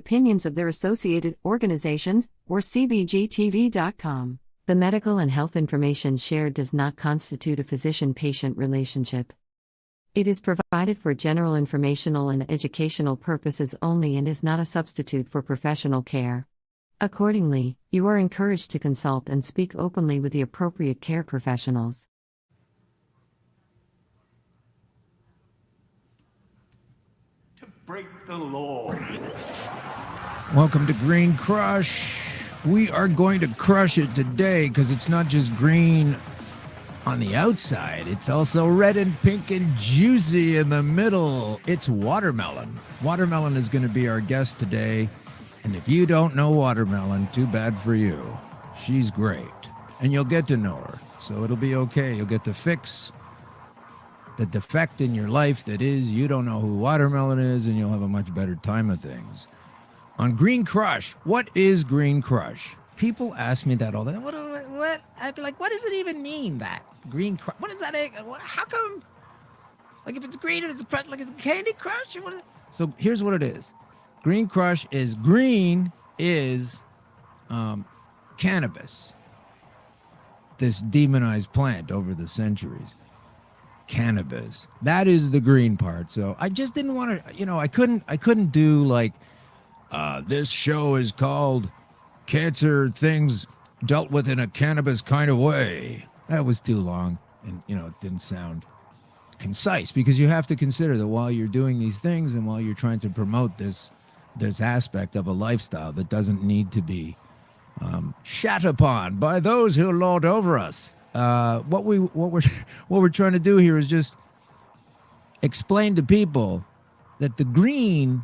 opinions of their associated organizations or cbgtv.com. The medical and health information shared does not constitute a physician-patient relationship. It is provided for general informational and educational purposes only and is not a substitute for professional care. Accordingly, you are encouraged to consult and speak openly with the appropriate care professionals. To break the law. Welcome to Green Crush. We are going to crush it today because it's not just green on the outside, it's also red and pink and juicy in the middle. It's watermelon. Watermelon is going to be our guest today. And if you don't know watermelon, too bad for you. She's great. And you'll get to know her. So it'll be okay. You'll get to fix the defect in your life that is you don't know who watermelon is, and you'll have a much better time of things. On Green Crush, what is Green Crush? People ask me that all the time. What? I'd be like, what does it even mean, that? Green Crush? What is that? How come? Like, if it's green and it's like it's a Candy Crush? So here's what it is. Green Crush is cannabis. This demonized plant over the centuries. Cannabis. That is the green part. So I just didn't want to, I couldn't do like, this show is called Cancer Things Dealt With in a Cannabis Kind of Way. That was too long, and it didn't sound concise, because you have to consider that while you're doing these things and while you're trying to promote this aspect of a lifestyle that doesn't need to be shat upon by those who lord over us. What we're trying to do here is just explain to people that the green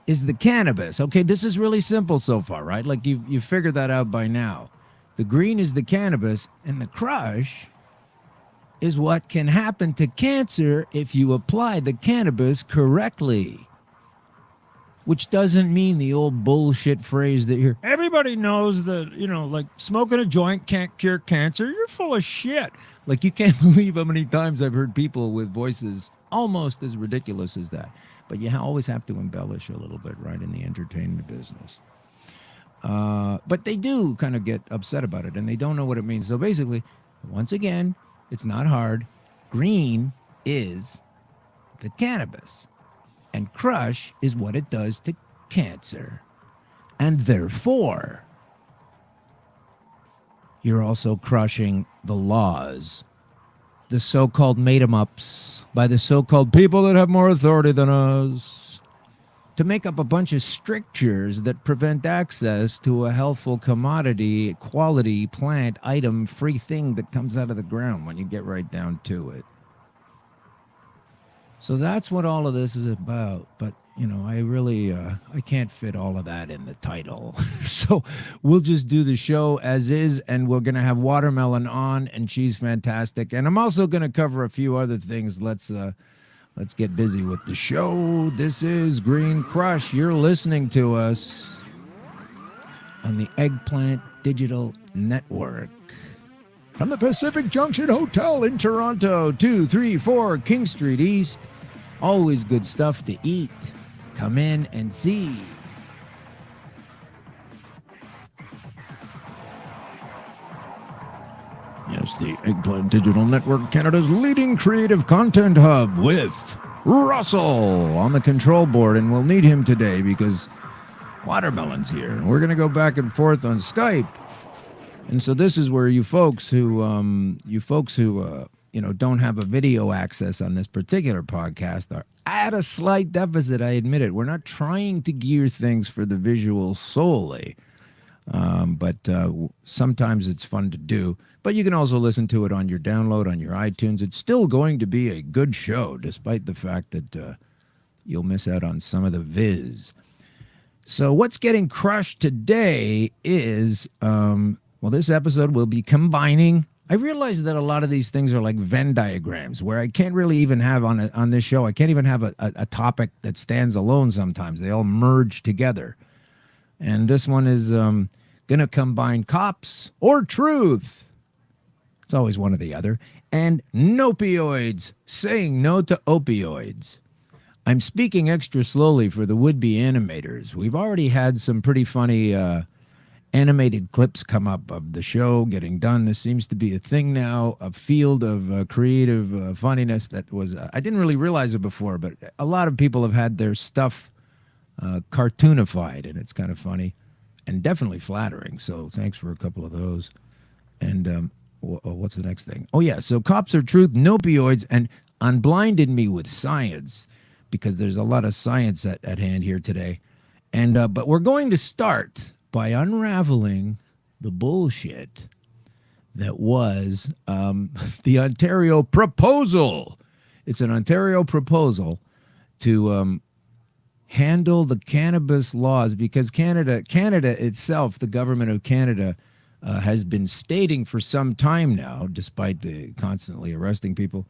is the cannabis. Okay, this is really simple so far, right? Like you figured that out by now. The green is the cannabis, and the crush is what can happen to cancer if you apply the cannabis correctly. Which doesn't mean the old bullshit phrase that you're... Everybody knows that, like smoking a joint can't cure cancer. You're full of shit. Like, you can't believe how many times I've heard people with voices almost as ridiculous as that. But you always have to embellish a little bit, right, in the entertainment business. But they do kind of get upset about it, and they don't know what it means. So basically, once again, it's not hard. Green is the cannabis. And crush is what it does to cancer. And therefore, you're also crushing the laws, the so-called made-em-ups by the so-called people that have more authority than us, to make up a bunch of strictures that prevent access to a healthful commodity, quality, plant, item, free thing that comes out of the ground when you get right down to it. So that's what all of this is about. But, I really, I can't fit all of that in the title. So we'll just do the show as is, and we're going to have Watermelon on, and she's fantastic. And I'm also going to cover a few other things. Let's get busy with the show. This is Green Crush. You're listening to us on the Eggplant Digital Network. From the Pacific Junction Hotel in Toronto, 234 King Street East. Always good stuff to eat. Come in and see. Yes, the Eggplant Digital Network, Canada's leading creative content hub, with Russell on the control board. And we'll need him today because Watermelon's here. And we're going to go back and forth on Skype. And so this is where you folks who don't have a video access on this particular podcast are at a slight deficit. I admit it. We're not trying to gear things for the visual solely, but sometimes it's fun to do. But you can also listen to it on your download on your iTunes. It's still going to be a good show, despite the fact that you'll miss out on some of the viz. So what's getting crushed today is... this episode will be combining. I realize that a lot of these things are like Venn diagrams, where I can't really even have on this show, I can't even have a topic that stands alone sometimes. They all merge together. And this one is going to combine cops or truth. It's always one or the other. And nopioids, saying no to opioids. I'm speaking extra slowly for the would-be animators. We've already had some pretty funny animated clips come up of the show getting done. This seems to be a thing now, a field of creative funniness that was, I didn't really realize it before, but a lot of people have had their stuff cartoonified, and it's kind of funny and definitely flattering. So thanks for a couple of those. And what's the next thing? Oh, yeah. So cops are truth, no opioids, and unblinded me with science, because there's a lot of science at hand here today. And but we're going to start by unraveling the bullshit that was the Ontario proposal. It's an Ontario proposal to handle the cannabis laws, because Canada itself, the government of Canada, has been stating for some time now, despite the constantly arresting people,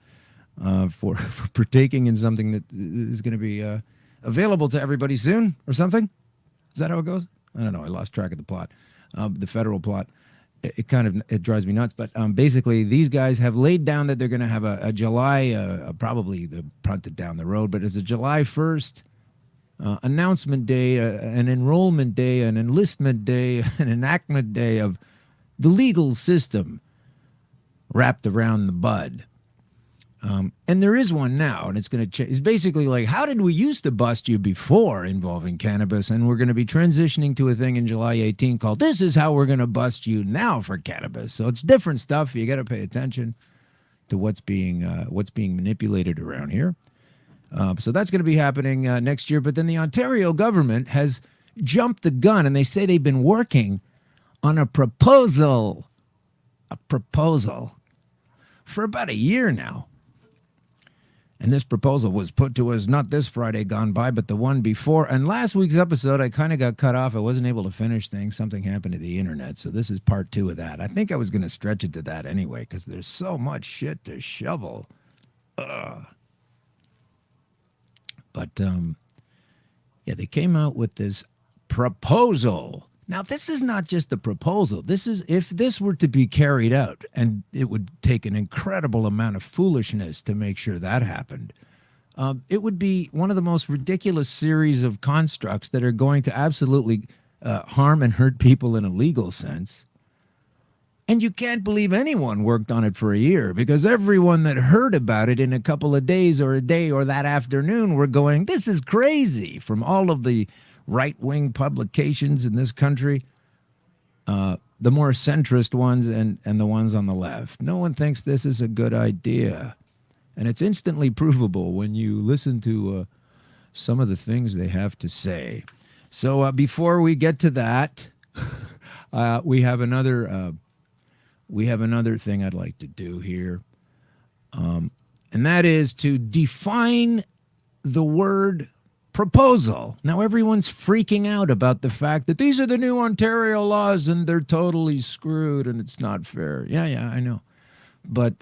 for partaking in something that is going to be available to everybody soon or something. Is that how it goes? I don't know. I lost track of the plot, the federal plot. It drives me nuts. But basically, these guys have laid down that they're going to have a July, probably the punted down the road, but it's a July 1st announcement day, an enrollment day, an enlistment day, an enactment day of the legal system wrapped around the bud. And there is one now, and it's going to change. It's basically like, how did we used to bust you before involving cannabis? And we're going to be transitioning to a thing in July 18 called, this is how we're going to bust you now for cannabis. So it's different stuff. You got to pay attention to what's being manipulated around here. So that's going to be happening next year. But then the Ontario government has jumped the gun, and they say they've been working on a proposal for about a year now. And this proposal was put to us not this Friday gone by, but the one before. And last week's episode, I kind of got cut off. I wasn't able to finish things. Something happened to the internet. So this is part 2 of that. I think I was going to stretch it to that anyway, because there's so much shit to shovel. But, yeah, they came out with this proposal. Now, this is not just a proposal. This is, if this were to be carried out, and it would take an incredible amount of foolishness to make sure that happened, it would be one of the most ridiculous series of constructs that are going to absolutely harm and hurt people in a legal sense. And you can't believe anyone worked on it for a year, because everyone that heard about it in a couple of days or a day or that afternoon were going, this is crazy, from all of the right-wing publications in this country, the more centrist ones and the ones on the left. No one thinks this is a good idea. And it's instantly provable when you listen to some of the things they have to say. So before we get to that, we have another thing I'd like to do here. And that is to define the word proposal. Now, everyone's freaking out about the fact that these are the new Ontario laws and they're totally screwed and it's not fair. Yeah, I know. But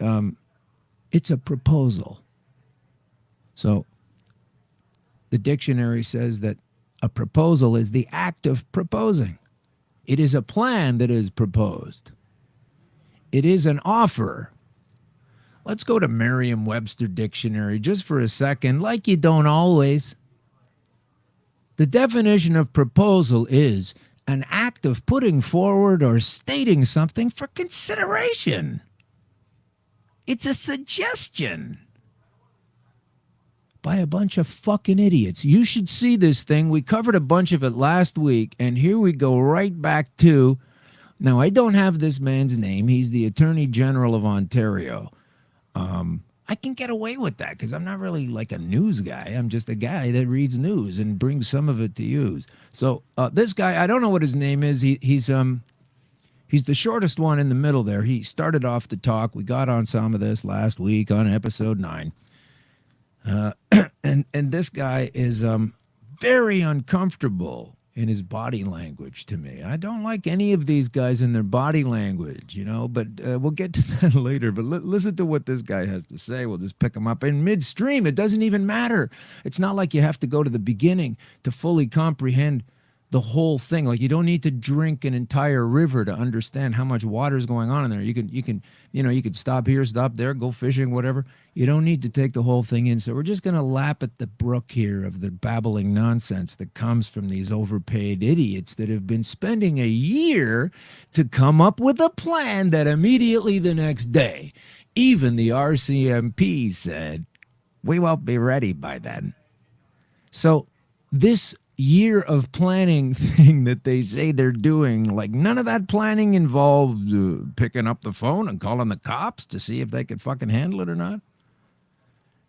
it's a proposal. So the dictionary says that a proposal is the act of proposing. It is a plan that is proposed. It is an offer. Let's go to Merriam-Webster Dictionary just for a second, like you don't always. The definition of proposal is an act of putting forward or stating something for consideration. It's a suggestion by a bunch of fucking idiots. You should see this thing. We covered a bunch of it last week, and here we go right back to, now I don't have this man's name. He's the Attorney General of Ontario. I can get away with that because I'm not really like a news guy. I'm just a guy that reads news and brings some of it to use. So this guy, I don't know what his name is. He's the shortest one in the middle there. He started off the talk. We got on some of this last week on episode 9. And this guy is very uncomfortable in his body language to me. I don't like any of these guys in their body language, but we'll get to that later. But listen to what this guy has to say. We'll just pick him up in midstream. It doesn't even matter. It's not like you have to go to the beginning to fully comprehend the whole thing. Like, you don't need to drink an entire river to understand how much water is going on in there. You could stop here, stop there, go fishing, whatever. You don't need to take the whole thing in. So we're just going to lap at the brook here of the babbling nonsense that comes from these overpaid idiots that have been spending a year to come up with a plan that immediately the next day, even the RCMP said, we won't be ready by then. So this year of planning thing that they say they're doing, like, none of that planning involved picking up the phone and calling the cops to see if they could fucking handle it or not.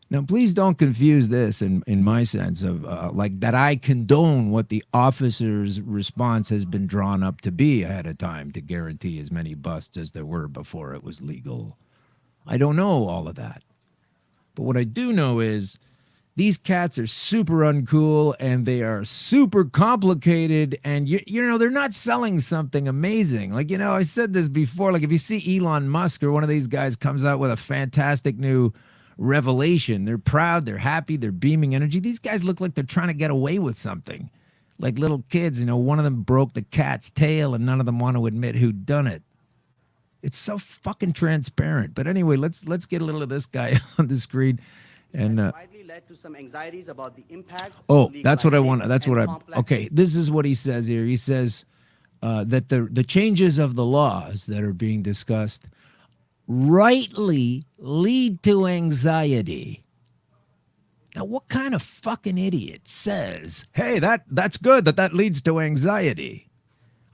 Now, please don't confuse this in my sense of like that I condone what the officer's response has been drawn up to be ahead of time to guarantee as many busts as there were before it was legal. I don't know all of that. But what I do know is these cats are super uncool and they are super complicated, and you know, they're not selling something amazing. Like, you know, I said this before, like if you see Elon Musk or one of these guys comes out with a fantastic new revelation, they're proud, they're happy, they're beaming energy. These guys look like they're trying to get away with something. Like little kids, you know, one of them broke the cat's tail and none of them want to admit who done it. It's so fucking transparent. But anyway, let's get a little of this guy on the screen. And widely led to some anxieties about the impact. Oh, that's what I want. That's what okay, this is what he says here. He says that the changes of the laws that are being discussed rightly lead to anxiety. Now, what kind of fucking idiot says, hey, that's good that leads to anxiety?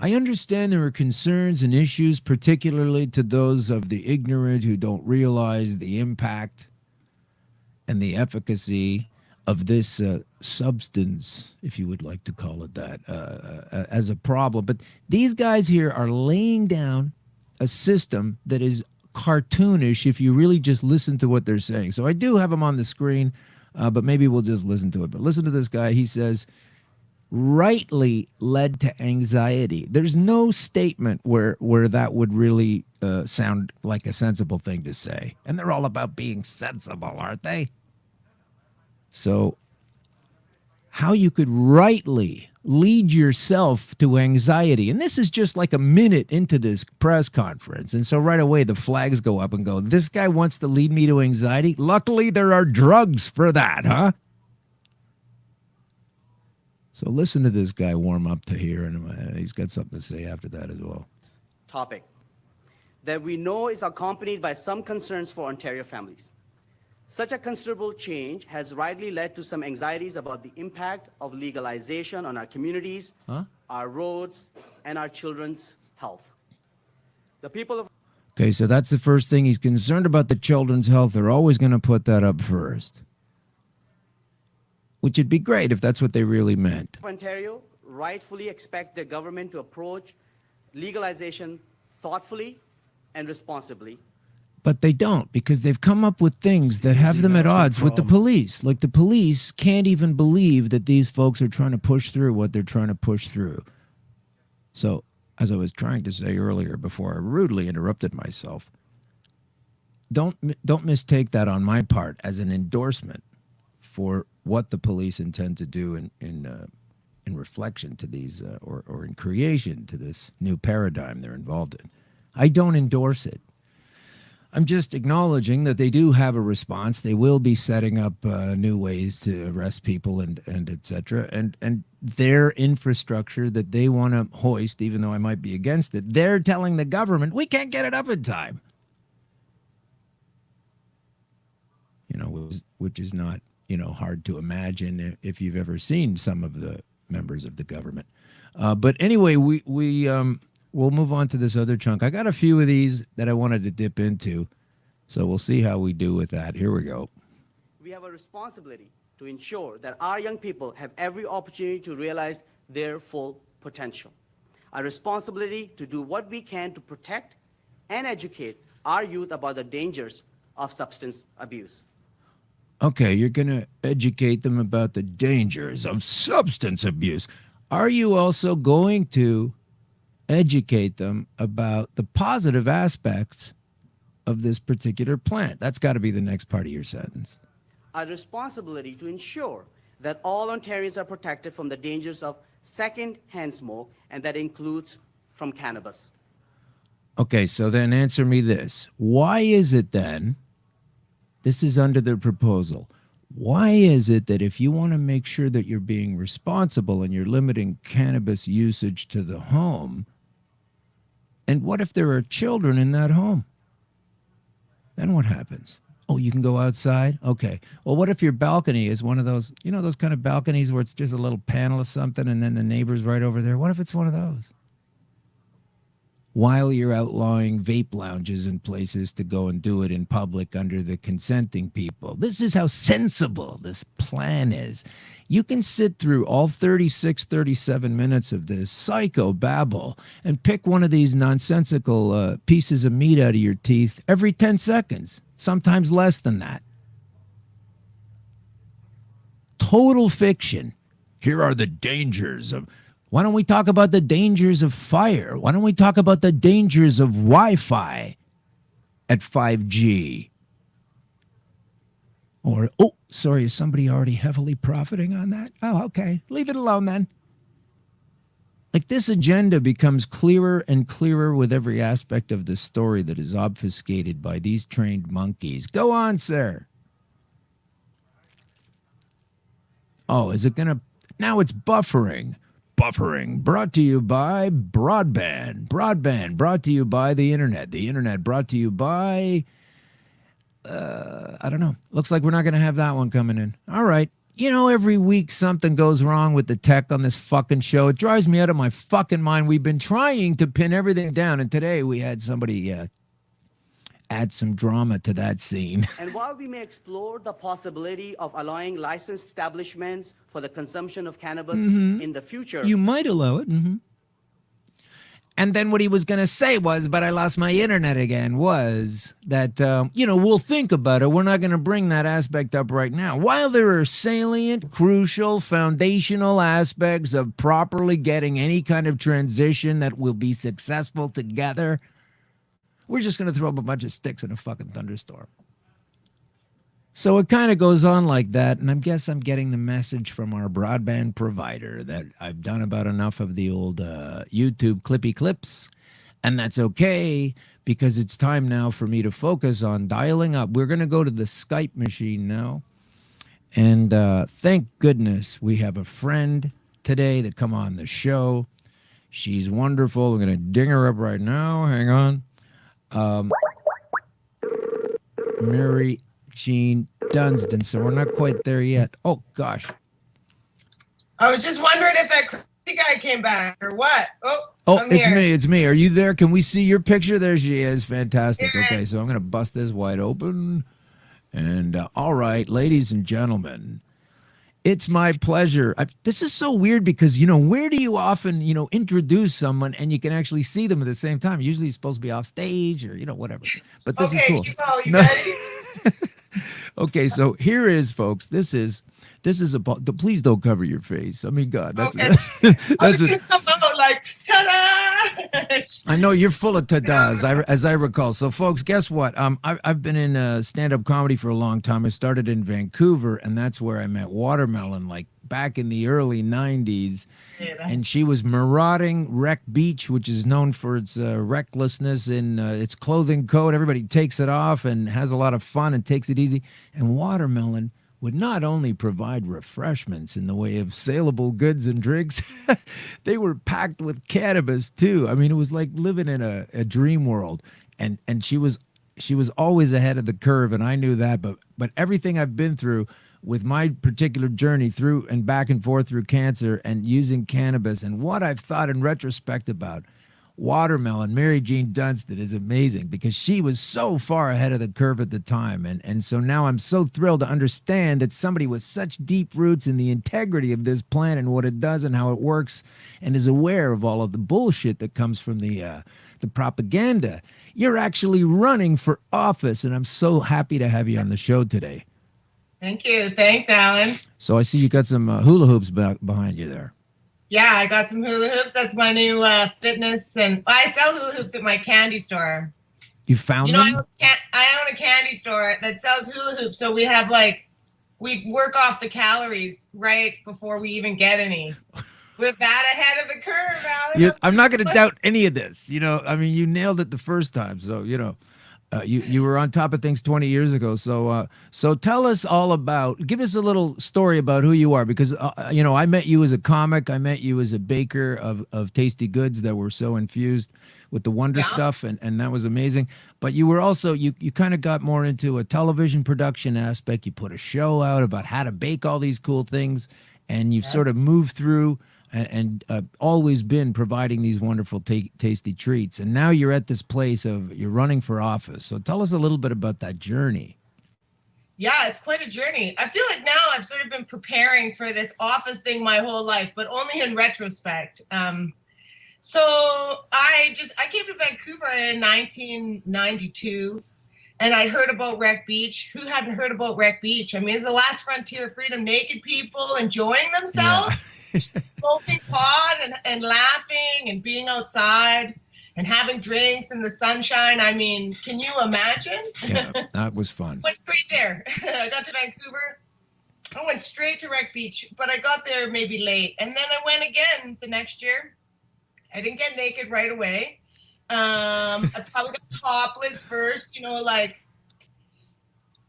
I understand there are concerns and issues, particularly to those of the ignorant who don't realize the impact and the efficacy of this substance, if you would like to call it that, as a problem. But these guys here are laying down a system that is cartoonish if you really just listen to what they're saying. So I do have them on the screen, but maybe we'll just listen to it. But listen to this guy. He says, rightly led to anxiety. There's no statement where that would really sound like a sensible thing to say. And they're all about being sensible, aren't they? So how you could rightly lead yourself to anxiety. And this is just like a minute into this press conference. And so right away the flags go up and go, this guy wants to lead me to anxiety? Luckily there are drugs for that, huh? So listen to this guy warm up to here, and he's got something to say after that as well. Topic that we know is accompanied by some concerns for Ontario families. Such a considerable change has rightly led to some anxieties about the impact of legalization on our communities, our roads, and our children's health. The people of... Okay, so that's the first thing. He's concerned about the children's health. They're always going to put that up first, which would be great if that's what they really meant. Ontario rightfully expect their government to approach legalization thoughtfully and responsibly. But they don't, because they've come up with things that have them at odds with the police. Like the police can't even believe that these folks are trying to push through what they're trying to push through. So, as I was trying to say earlier before I rudely interrupted myself, don't mistake that on my part as an endorsement for what the police intend to do in reflection to these or in creation to this new paradigm they're involved in. I don't endorse it. I'm just acknowledging that they do have a response. They will be setting up new ways to arrest people and et cetera. And their infrastructure that they want to hoist, even though I might be against it, they're telling the government, we can't get it up in time. You know, which is not, you know, hard to imagine if you've ever seen some of the members of the government. But anyway, we'll move on to this other chunk. I got a few of these that I wanted to dip into, so we'll see how we do with that. Here we go. We have a responsibility to ensure that our young people have every opportunity to realize their full potential. A responsibility to do what we can to protect and educate our youth about the dangers of substance abuse. Okay, you're going to educate them about the dangers of substance abuse. Are you also going to educate them about the positive aspects of this particular plant? That's got to be the next part of your sentence. A responsibility to ensure that all Ontarians are protected from the dangers of second-hand smoke, and that includes from cannabis. Okay, so then answer me this. Why is it then, this is under the proposal, why is it that if you want to make sure that you're being responsible and you're limiting cannabis usage to the home, and what if there are children in that home? Then what happens? Oh, you can go outside? Okay. Well, what if your balcony is one of those, you know, those kind of balconies where it's just a little panel of something and then the neighbor's right over there? What if it's one of those? While you're outlawing vape lounges and places to go and do it in public under the consenting people. This is how sensible this plan is. You can sit through all 36, 37 minutes of this psycho babble and pick one of these nonsensical pieces of meat out of your teeth every 10 seconds, sometimes less than that. Total fiction. Here are the dangers of... Why don't we talk about the dangers of fire? Why don't we talk about the dangers of Wi-Fi at 5G? Or, oh, sorry, is somebody already heavily profiting on that? Oh, okay. Leave it alone then. Like, this agenda becomes clearer and clearer with every aspect of the story that is obfuscated by these trained monkeys. Go on, sir. Oh, is it going to... Now it's buffering. Buffering brought to you by broadband. Broadband brought to you by the internet. The internet brought to you by, I don't know. Looks like we're not going to have that one coming in. All right. You know, every week something goes wrong with the tech on this fucking show. It drives me out of my fucking mind. We've been trying to pin everything down, and today we had somebody add some drama to that scene. And while we may explore the possibility of allowing licensed establishments for the consumption of cannabis in the future... You might allow it. And then what he was going to say was, but I lost my internet again, was that, you know, we'll think about it. We're not going to bring that aspect up right now. While there are salient, crucial, foundational aspects of properly getting any kind of transition that will be successful together, we're just going to throw up a bunch of sticks in a fucking thunderstorm. So it kind of goes on like that, and I guess I'm getting the message from our broadband provider that I've done about enough of the old YouTube clippy clips, and that's okay, because it's time now for me to focus on dialing up. We're going to go to the Skype machine now, and thank goodness we have a friend today that come on the show. She's wonderful. We're going to ding her up right now. Hang on. Mary Jean Dunstan, so we're not quite there yet. Oh, gosh. I was just wondering if that crazy guy came back or what. Oh, it's me. Are you there? Can we see your picture? There she is. Fantastic. Okay, so I'm going to bust this wide open. And all right, ladies and gentlemen, it's my pleasure. This is so weird because, you know, where do you often, you know, introduce someone and you can actually see them at the same time? Usually you're supposed to be off stage or, you know, whatever. But this is cool. You ready? Okay, so here is, folks. This is please don't cover your face. I mean, God, that's okay. That's gonna come out like ta-da. I know you're full of ta-das, as I recall. So, folks, guess what? I've been in stand-up comedy for a long time. I started in Vancouver, and that's where I met Watermelon, like back in the early '90s. And she was marauding Wreck Beach, which is known for its recklessness in its clothing code. Everybody takes it off and has a lot of fun and takes it easy. And Watermelon would not only provide refreshments in the way of saleable goods and drinks, they were packed with cannabis too. I mean, it was like living in a dream world. And she was always ahead of the curve, and I knew that. But everything I've been through with my particular journey through and back and forth through cancer and using cannabis, and what I've thought in retrospect about Watermelon, Mary Jean Dunstan, is amazing because she was so far ahead of the curve at the time. And so now I'm so thrilled to understand that somebody with such deep roots in the integrity of this plan and what it does and how it works, and is aware of all of the bullshit that comes from the propaganda. You're actually running for office, and I'm so happy to have you on the show today. Thank you. Thanks, Alan. So I see you got some hula hoops behind you there. Yeah, I got some hula hoops. That's my new fitness, and I sell hula hoops at my candy store. You found them? I own a candy store that sells hula hoops, so we have we work off the calories right before we even get any. with that ahead of the curve, Alan. I'm not going to doubt any of this. I mean, you nailed it the first time. So, you were on top of things 20 years ago. So tell us all give us a little story about who you are, because I met you as a comic. I met you as a baker of tasty goods that were so infused with the wonder stuff, and that was amazing. But you were also you kind of got more into a television production aspect. You put a show out about how to bake all these cool things, and you've sort of moved through and always been providing these wonderful tasty treats. And now you're at this place you're running for office. So tell us a little bit about that journey. Yeah, it's quite a journey. I feel like now I've sort of been preparing for this office thing my whole life, but only in retrospect. So I came to Vancouver in 1992, and I heard about Wreck Beach. Who hadn't heard about Wreck Beach? I mean, it's the last frontier of freedom. Naked people enjoying themselves. Yeah. Smoking pot and laughing and being outside and having drinks in the sunshine. I mean, can you imagine? Yeah, that was fun. Went straight there. I got to Vancouver. I went straight to Wreck Beach, but I got there maybe late. And then I went again the next year. I didn't get naked right away. I probably got topless first,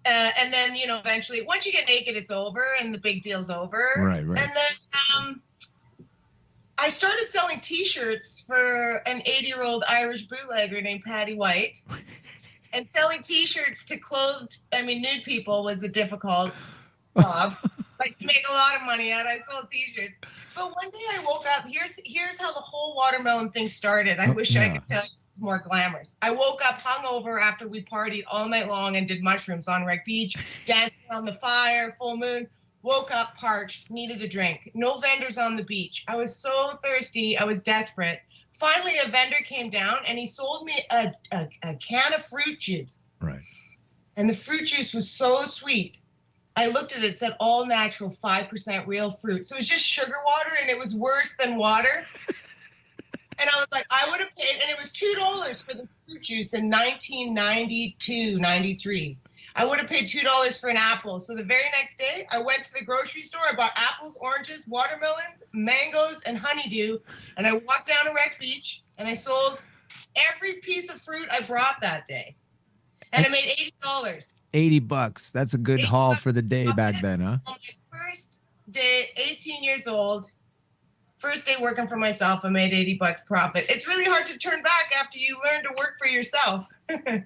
and then, eventually, once you get naked, it's over and the big deal's over. Right. And then I started selling T-shirts for an 80-year-old Irish bootlegger named Patty White. And selling T-shirts to nude people was a difficult job. Like, you make a lot of money out. I sold T-shirts. But one day I woke up. Here's how the whole watermelon thing started. I wish I could tell you. More glamorous. I woke up hungover after we partied all night long and did mushrooms on Wreck Beach, dancing on the fire, full moon. Woke up parched, needed a drink. No vendors on the beach. I was so thirsty. I was desperate. Finally, a vendor came down and he sold me a can of fruit juice. Right. And the fruit juice was so sweet. I looked at it, said all natural, 5% real fruit. So it was just sugar water, and it was worse than water. And I was like, I would have paid, and it was $2 for the fruit juice in 1992, 93. I would have paid $2 for an apple. So the very next day, I went to the grocery store. I bought apples, oranges, watermelons, mangoes, and honeydew. And I walked down to Wreck Beach, and I sold every piece of fruit I brought that day. And I made $80. $80. That's a good haul for the day back then, huh? On my first day, 18 years old, first day working for myself, I made $80 profit. It's really hard to turn back after you learn to work for yourself. And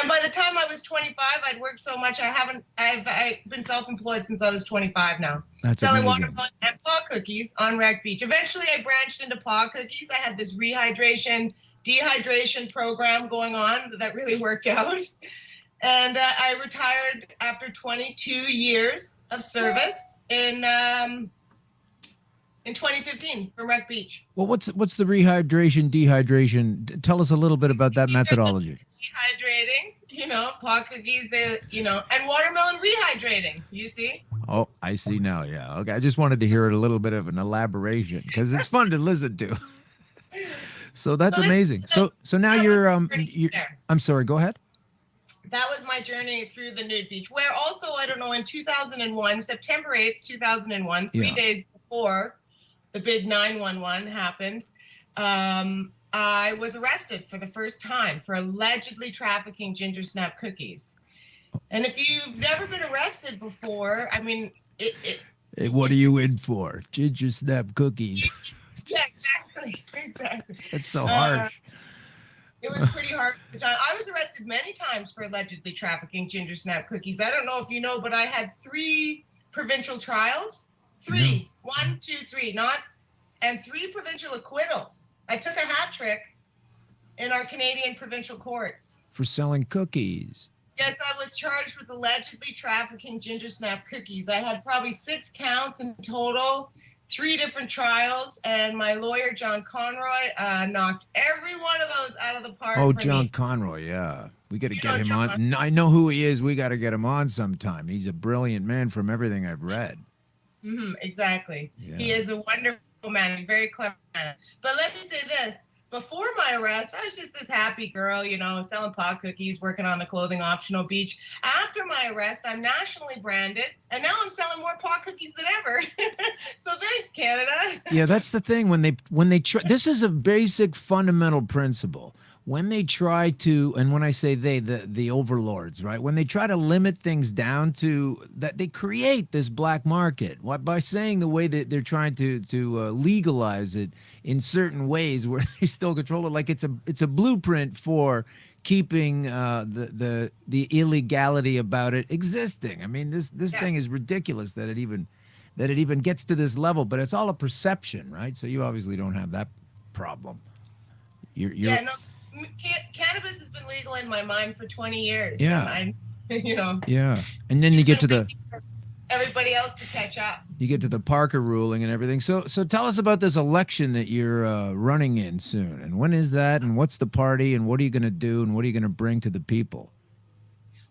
by the time I was 25, I'd worked so much. I've been self-employed since I was 25 now. That's selling amazing. watermelon and paw cookies on Wreck Beach. Eventually, I branched into paw cookies. I had this rehydration, dehydration program going on that really worked out. And I retired after 22 years of service in 2015 from Wreck Beach. Well, what's the rehydration, dehydration? Tell us a little bit about that methodology. Dehydrating, paw cookies, and watermelon rehydrating, you see? Oh, I see now, yeah. Okay, I just wanted to hear a little bit of an elaboration because it's fun to listen to. So that's amazing. So now you're I'm sorry, go ahead. That was my journey through the nude beach, where also, I don't know, in 2001, September 8th, 2001, 3 days before the big 911 happened, I was arrested for the first time for allegedly trafficking ginger snap cookies. And if you've never been arrested before, I mean, hey, what are you in for? Ginger snap cookies. Yeah, exactly. That's so harsh. It was pretty hard. I was arrested many times for allegedly trafficking ginger snap cookies. I don't know if you know, but I had 3 provincial trials. 3. 1, 2, 3. And 3 provincial acquittals. I took a hat trick in our Canadian provincial courts. For selling cookies. Yes, I was charged with allegedly trafficking ginger snap cookies. I had probably 6 counts in total. 3 different trials, and my lawyer, John Conroy, knocked every one of those out of the park. Oh, John Conroy, yeah. We got to get him on. I know who he is. We got to get him on sometime. He's a brilliant man from everything I've read. Exactly. Yeah. He is a wonderful man, a very clever man. But let me say this. before my arrest, I was just this happy girl, selling pot cookies, working on the clothing optional beach. After my arrest, I'm nationally branded, and now I'm selling more pot cookies than ever. So thanks, Canada. Yeah, that's the thing. When they try, this is a basic fundamental principle. When they try to, and when I say they, the overlords, right? When they try to limit things down to that, they create this black market by saying the way that they're trying to legalize it in certain ways where they still control it. Like it's a blueprint for keeping the illegality about it existing. I mean, this thing is ridiculous that it even gets to this level. But it's all a perception, right? So you obviously don't have that problem. Yeah, no. Cannabis has been legal in my mind for 20 years. Yeah. And Yeah. And then you get to everybody else to catch up. You get to the Parker ruling and everything. So tell us about this election that you're running in soon. And when is that? And what's the party? And what are you going to do? And what are you going to bring to the people?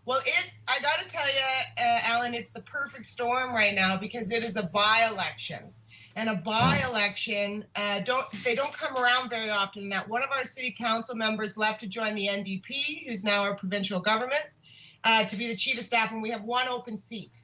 Well, I got to tell you, Alan, it's the perfect storm right now because it is a by-election. And a by-election, they don't come around very often. That one of our city council members left to join the NDP, who's now our provincial government, to be the chief of staff, and we have one open seat.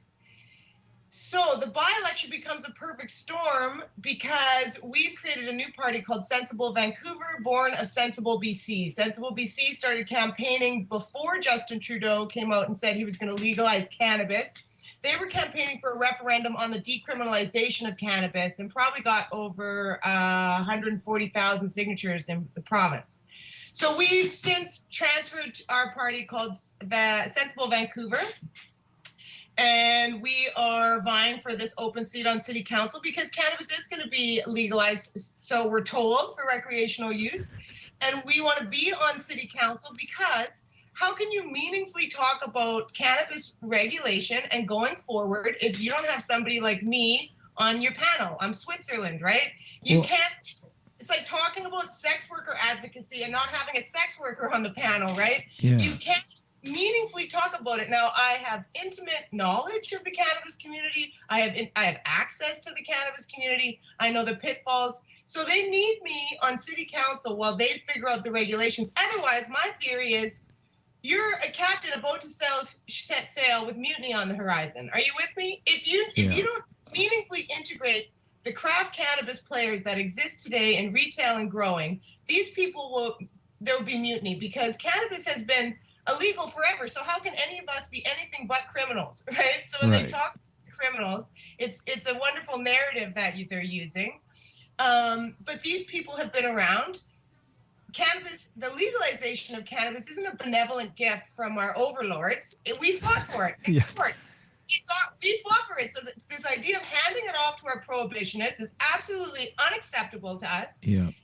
So the by-election becomes a perfect storm because we've created a new party called Sensible Vancouver, born of Sensible BC. Sensible BC started campaigning before Justin Trudeau came out and said he was going to legalize cannabis. They were campaigning for a referendum on the decriminalization of cannabis and probably got over 140,000 signatures in the province. So we've since transferred our party called Sensible Vancouver, and we are vying for this open seat on city council because cannabis is going to be legalized, so we're told, for recreational use. And we want to be on city council because how can you meaningfully talk about cannabis regulation and going forward if you don't have somebody like me on your panel? I'm Switzerland, right? You can't, it's like talking about sex worker advocacy and not having a sex worker on the panel, right? Yeah. You can't meaningfully talk about it. Now, I have intimate knowledge of the cannabis community. I have access to the cannabis community. I know the pitfalls. So they need me on city council while they figure out the regulations. Otherwise, my theory is, you're a captain, a boat to set sail with mutiny on the horizon. Are you with me? If you don't meaningfully integrate the craft cannabis players that exist today in retail and growing, these people there will be mutiny because cannabis has been illegal forever. So how can any of us be anything but criminals, right? So when they talk to criminals, it's a wonderful narrative that they're using. But these people have been around. Cannabis, the legalization of cannabis isn't a benevolent gift from our overlords. We fought for it. We fought for it. So this idea of handing it off to our prohibitionists is absolutely unacceptable to us. Yeah. And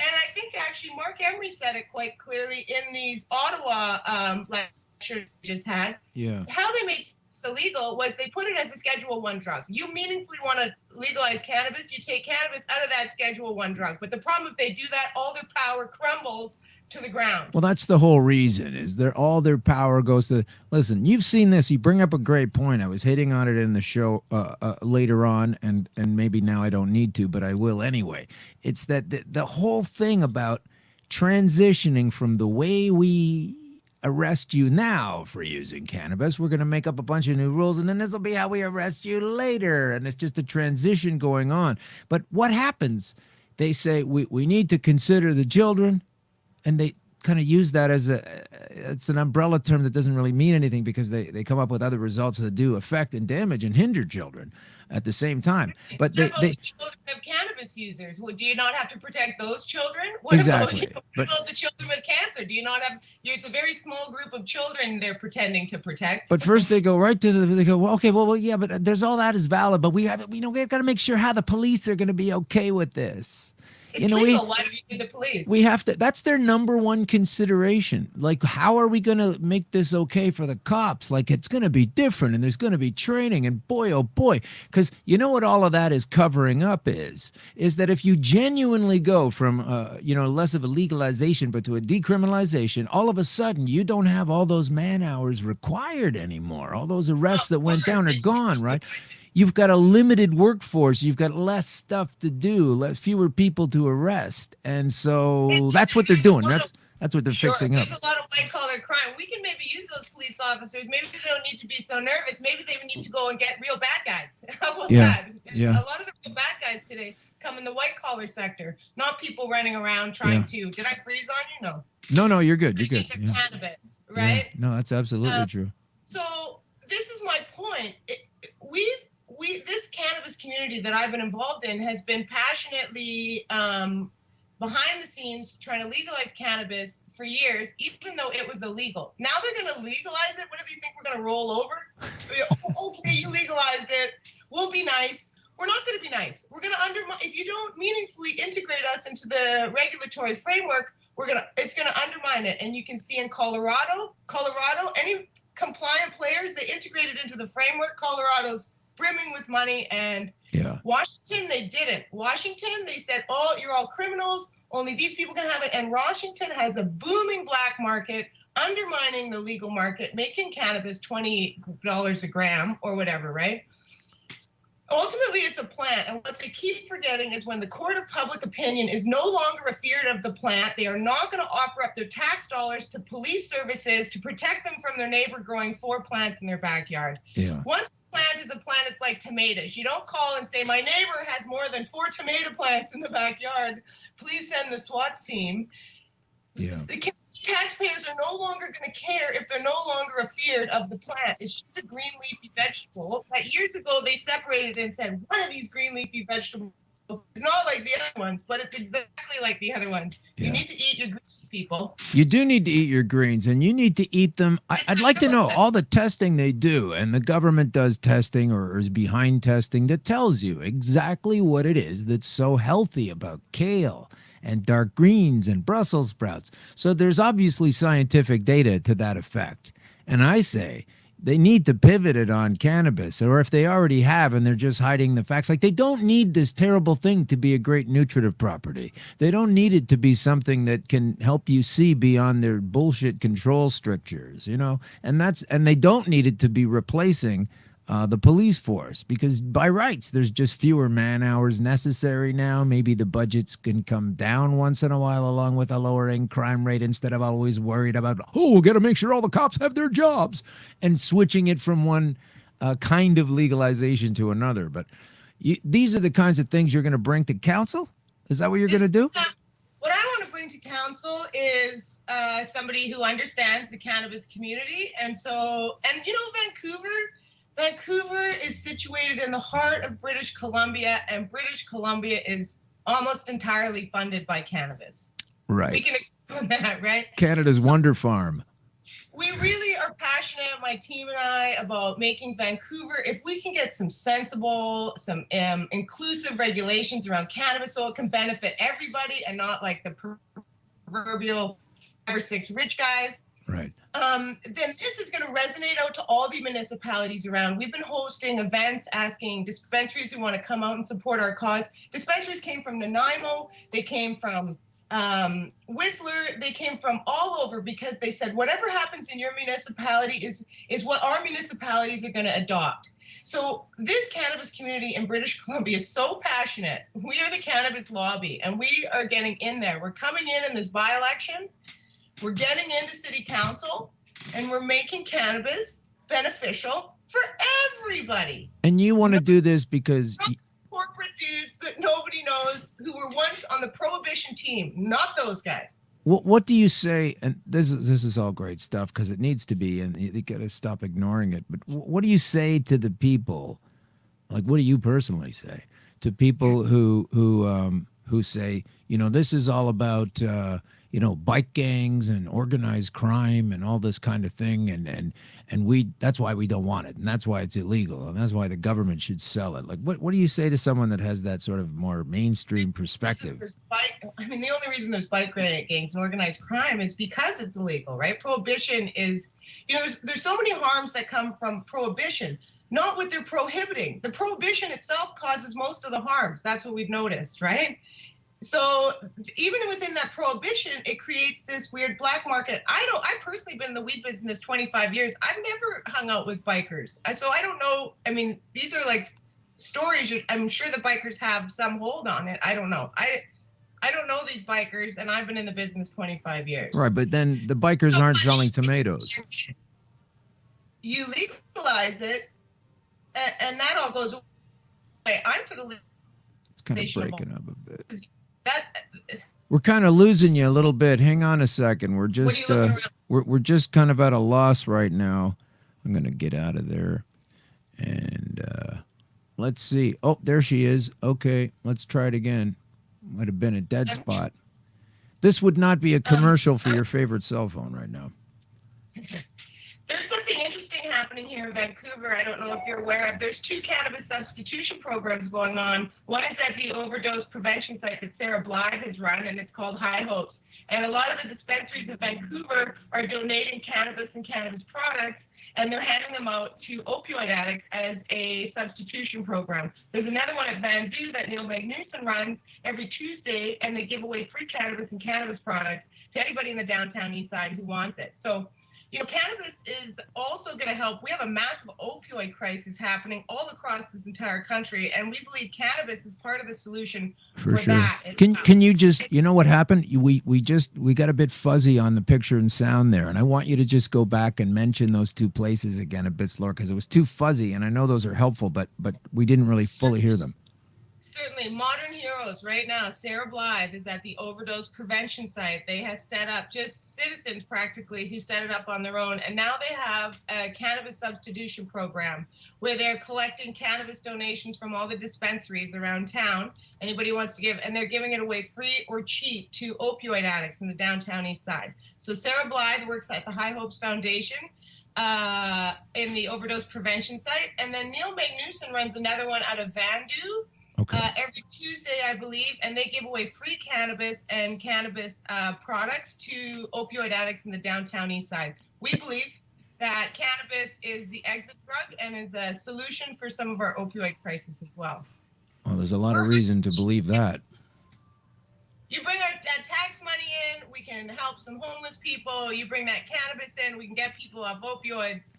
I think actually Mark Emery said it quite clearly in these Ottawa lectures we just had. Yeah. How they made this illegal was they put it as a Schedule 1 drug. You meaningfully want to legalize cannabis, you take cannabis out of that Schedule 1 drug. But the problem, if they do that, all their power crumbles to the ground. Well, that's the whole reason, is all their power goes to, listen, you've seen this, you bring up a great point. I was hitting on it in the show later on, and maybe now I don't need to, but I will anyway. It's that the whole thing about transitioning from the way we arrest you now for using cannabis, we're going to make up a bunch of new rules, and then this will be how we arrest you later, and it's just a transition going on. But what happens? They say we need to consider the children, and they kind of use that as it's an umbrella term that doesn't really mean anything because they come up with other results that do affect and damage and hinder children at the same time. But the children of cannabis users, do you not have to protect those children? What exactly. What about the children with cancer? Do you not have? It's a very small group of children they're pretending to protect. But first they go right to they go, well, okay, well, yeah, but there's all that is valid, but we've got to make sure how the police are going to be okay with this. It's legal. Why do you need the police? We have to. That's their number one consideration. Like, how are we going to make this okay for the cops? Like, it's going to be different, and there's going to be training, and boy, oh boy, because you know what all of that is covering up is that if you genuinely go from less of a legalization but to a decriminalization, all of a sudden you don't have all those man hours required anymore. All those arrests that went down are gone, right? you've got a limited workforce. You've got less stuff to do, fewer people to arrest. And so that's what they're doing. That's what they're fixing up. There's a lot of white-collar crime. We can maybe use those police officers. Maybe they don't need to be so nervous. Maybe they need to go and get real bad guys. How about that? Yeah. A lot of the real bad guys today come in the white-collar sector, not people running around trying to. Did I freeze on you? No. No, you're good. You're good. Yeah. Cannabis, right? Yeah. No, that's absolutely true. So this is my point. This cannabis community that I've been involved in has been passionately behind the scenes trying to legalize cannabis for years, even though it was illegal. Now they're going to legalize it. What do you think? We're going to roll over? Okay, you legalized it. We'll be nice. We're not going to be nice. We're going to undermine. If you don't meaningfully integrate us into the regulatory framework, it's going to undermine it. And you can see in Colorado, any compliant players, they integrated into the framework. Colorado's brimming with money, and Washington, they didn't. Washington, they said, oh, you're all criminals, only these people can have it. And Washington has a booming black market, undermining the legal market, making cannabis $20 a gram or whatever, right? Ultimately, it's a plant, and what they keep forgetting is when the court of public opinion is no longer afeard of the plant, they are not going to offer up their tax dollars to police services to protect them from their neighbor growing 4 plants in their backyard. Yeah. Once a plant is a plant, it's like tomatoes. You don't call and say, my neighbor has more than 4 tomato plants in the backyard. Please send the SWAT team. Yeah. The taxpayers are no longer going to care if they're no longer afeard of the plant. It's just a green leafy vegetable that years ago they separated and said, one of these green leafy vegetables is not like the other ones, but it's exactly like the other ones. You need to eat your greens, people. You do need to eat your greens, and you need to eat them. I'd like to know all the testing they do, and the government does testing or is behind testing that tells you exactly what it is that's so healthy about kale and dark greens and Brussels sprouts. So there's obviously scientific data to that effect. And I say they need to pivot it on cannabis, or if they already have and they're just hiding the facts, like they don't need this terrible thing to be a great nutritive property. They don't need it to be something that can help you see beyond their bullshit control strictures, you know? And they don't need it to be replacing the police force, because by rights, there's just fewer man hours necessary now. Maybe the budgets can come down once in a while along with a lowering crime rate, instead of always worried about, we've got to make sure all the cops have their jobs, and switching it from one kind of legalization to another. But these are the kinds of things you're going to bring to council? Is that what you're going to do? What I want to bring to council is somebody who understands the cannabis community. And you know, Vancouver is situated in the heart of British Columbia, and British Columbia is almost entirely funded by cannabis. Right. We can agree on that, right? Canada's Wonder Farm. We really are passionate, my team and I, about making Vancouver, if we can get some sensible, some inclusive regulations around cannabis so it can benefit everybody and not like the proverbial 5 or 6 rich guys. Right. Then this is going to resonate out to all the municipalities around. We've been hosting events asking dispensaries who want to come out and support our cause. Dispensaries came from Nanaimo, they came from Whistler, they came from all over, because they said whatever happens in your municipality is what our municipalities are going to adopt. So this cannabis community in British Columbia is so passionate. We are the cannabis lobby, and we are getting in there. We're coming in this by-election. We're getting into city council, and we're making cannabis beneficial for everybody. And you want to do this because corporate dudes that nobody knows who were once on the prohibition team, not those guys. What do you say? And this is all great stuff, because it needs to be, and you got to stop ignoring it. But what do you say to the people? Like, what do you personally say to people who say, you know, this is all about bike gangs and organized crime and all this kind of thing, and that's why we don't want it, and that's why it's illegal, and that's why the government should sell it. Like, what do you say to someone that has that sort of more mainstream perspective? The only reason there's bike gangs and organized crime is because it's illegal, right? Prohibition is, there's so many harms that come from prohibition, not what they're prohibiting. The prohibition itself causes most of the harms. That's what we've noticed, right? So even within that prohibition, it creates this weird black market. I've personally been in the weed business 25 years. I've never hung out with bikers. So I don't know. I mean, these are like stories. I'm sure the bikers have some hold on it. I don't know. I don't know these bikers, and I've been in the business 25 years. Right, but then the bikers aren't selling tomatoes. You legalize it, and that all goes away. I'm for the It's kind of breaking up a bit. That's We're kind of losing you a little bit. Hang on a second. We're just we're just kind of at a loss right now. I'm gonna get out of there, and let's see. Oh, there she is. Okay, let's try it again. Might have been a dead spot. This would not be a commercial for your favorite cell phone right now. There's something interesting happening here in Vancouver. I don't know if you're aware of. There's 2 cannabis substitution programs going on. One is at the overdose prevention site that Sarah Blythe has run, and it's called High Hopes. And a lot of the dispensaries in Vancouver are donating cannabis and cannabis products, and they're handing them out to opioid addicts as a substitution program. There's another one at Van Zoo that Neil Magnuson runs every Tuesday, and they give away free cannabis and cannabis products to anybody in the downtown east side who wants it. So, you know, cannabis is also going to help. We have a massive opioid crisis happening all across this entire country, and we believe cannabis is part of the solution for sure. that. Can you just, you know what happened? We got a bit fuzzy on the picture and sound there, and I want you to just go back and mention those 2 places again a bit slower, because it was too fuzzy, and I know those are helpful, but we didn't really fully hear them. Certainly. Modern heroes right now. Sarah Blythe is at the overdose prevention site. They have set up, just citizens practically who set it up on their own. And now they have a cannabis substitution program where they're collecting cannabis donations from all the dispensaries around town. Anybody wants to give, and they're giving it away free or cheap to opioid addicts in the downtown east side. So Sarah Blythe works at the High Hopes Foundation in the overdose prevention site. And then Neil Magnuson runs another one out of Vandu. Okay. Every Tuesday, I believe, and they give away free cannabis and cannabis products to opioid addicts in the downtown east side. We believe that cannabis is the exit drug and is a solution for some of our opioid crisis as well. Well, there's a lot of reason to believe that. You bring our tax money in, we can help some homeless people. You bring that cannabis in, we can get people off opioids.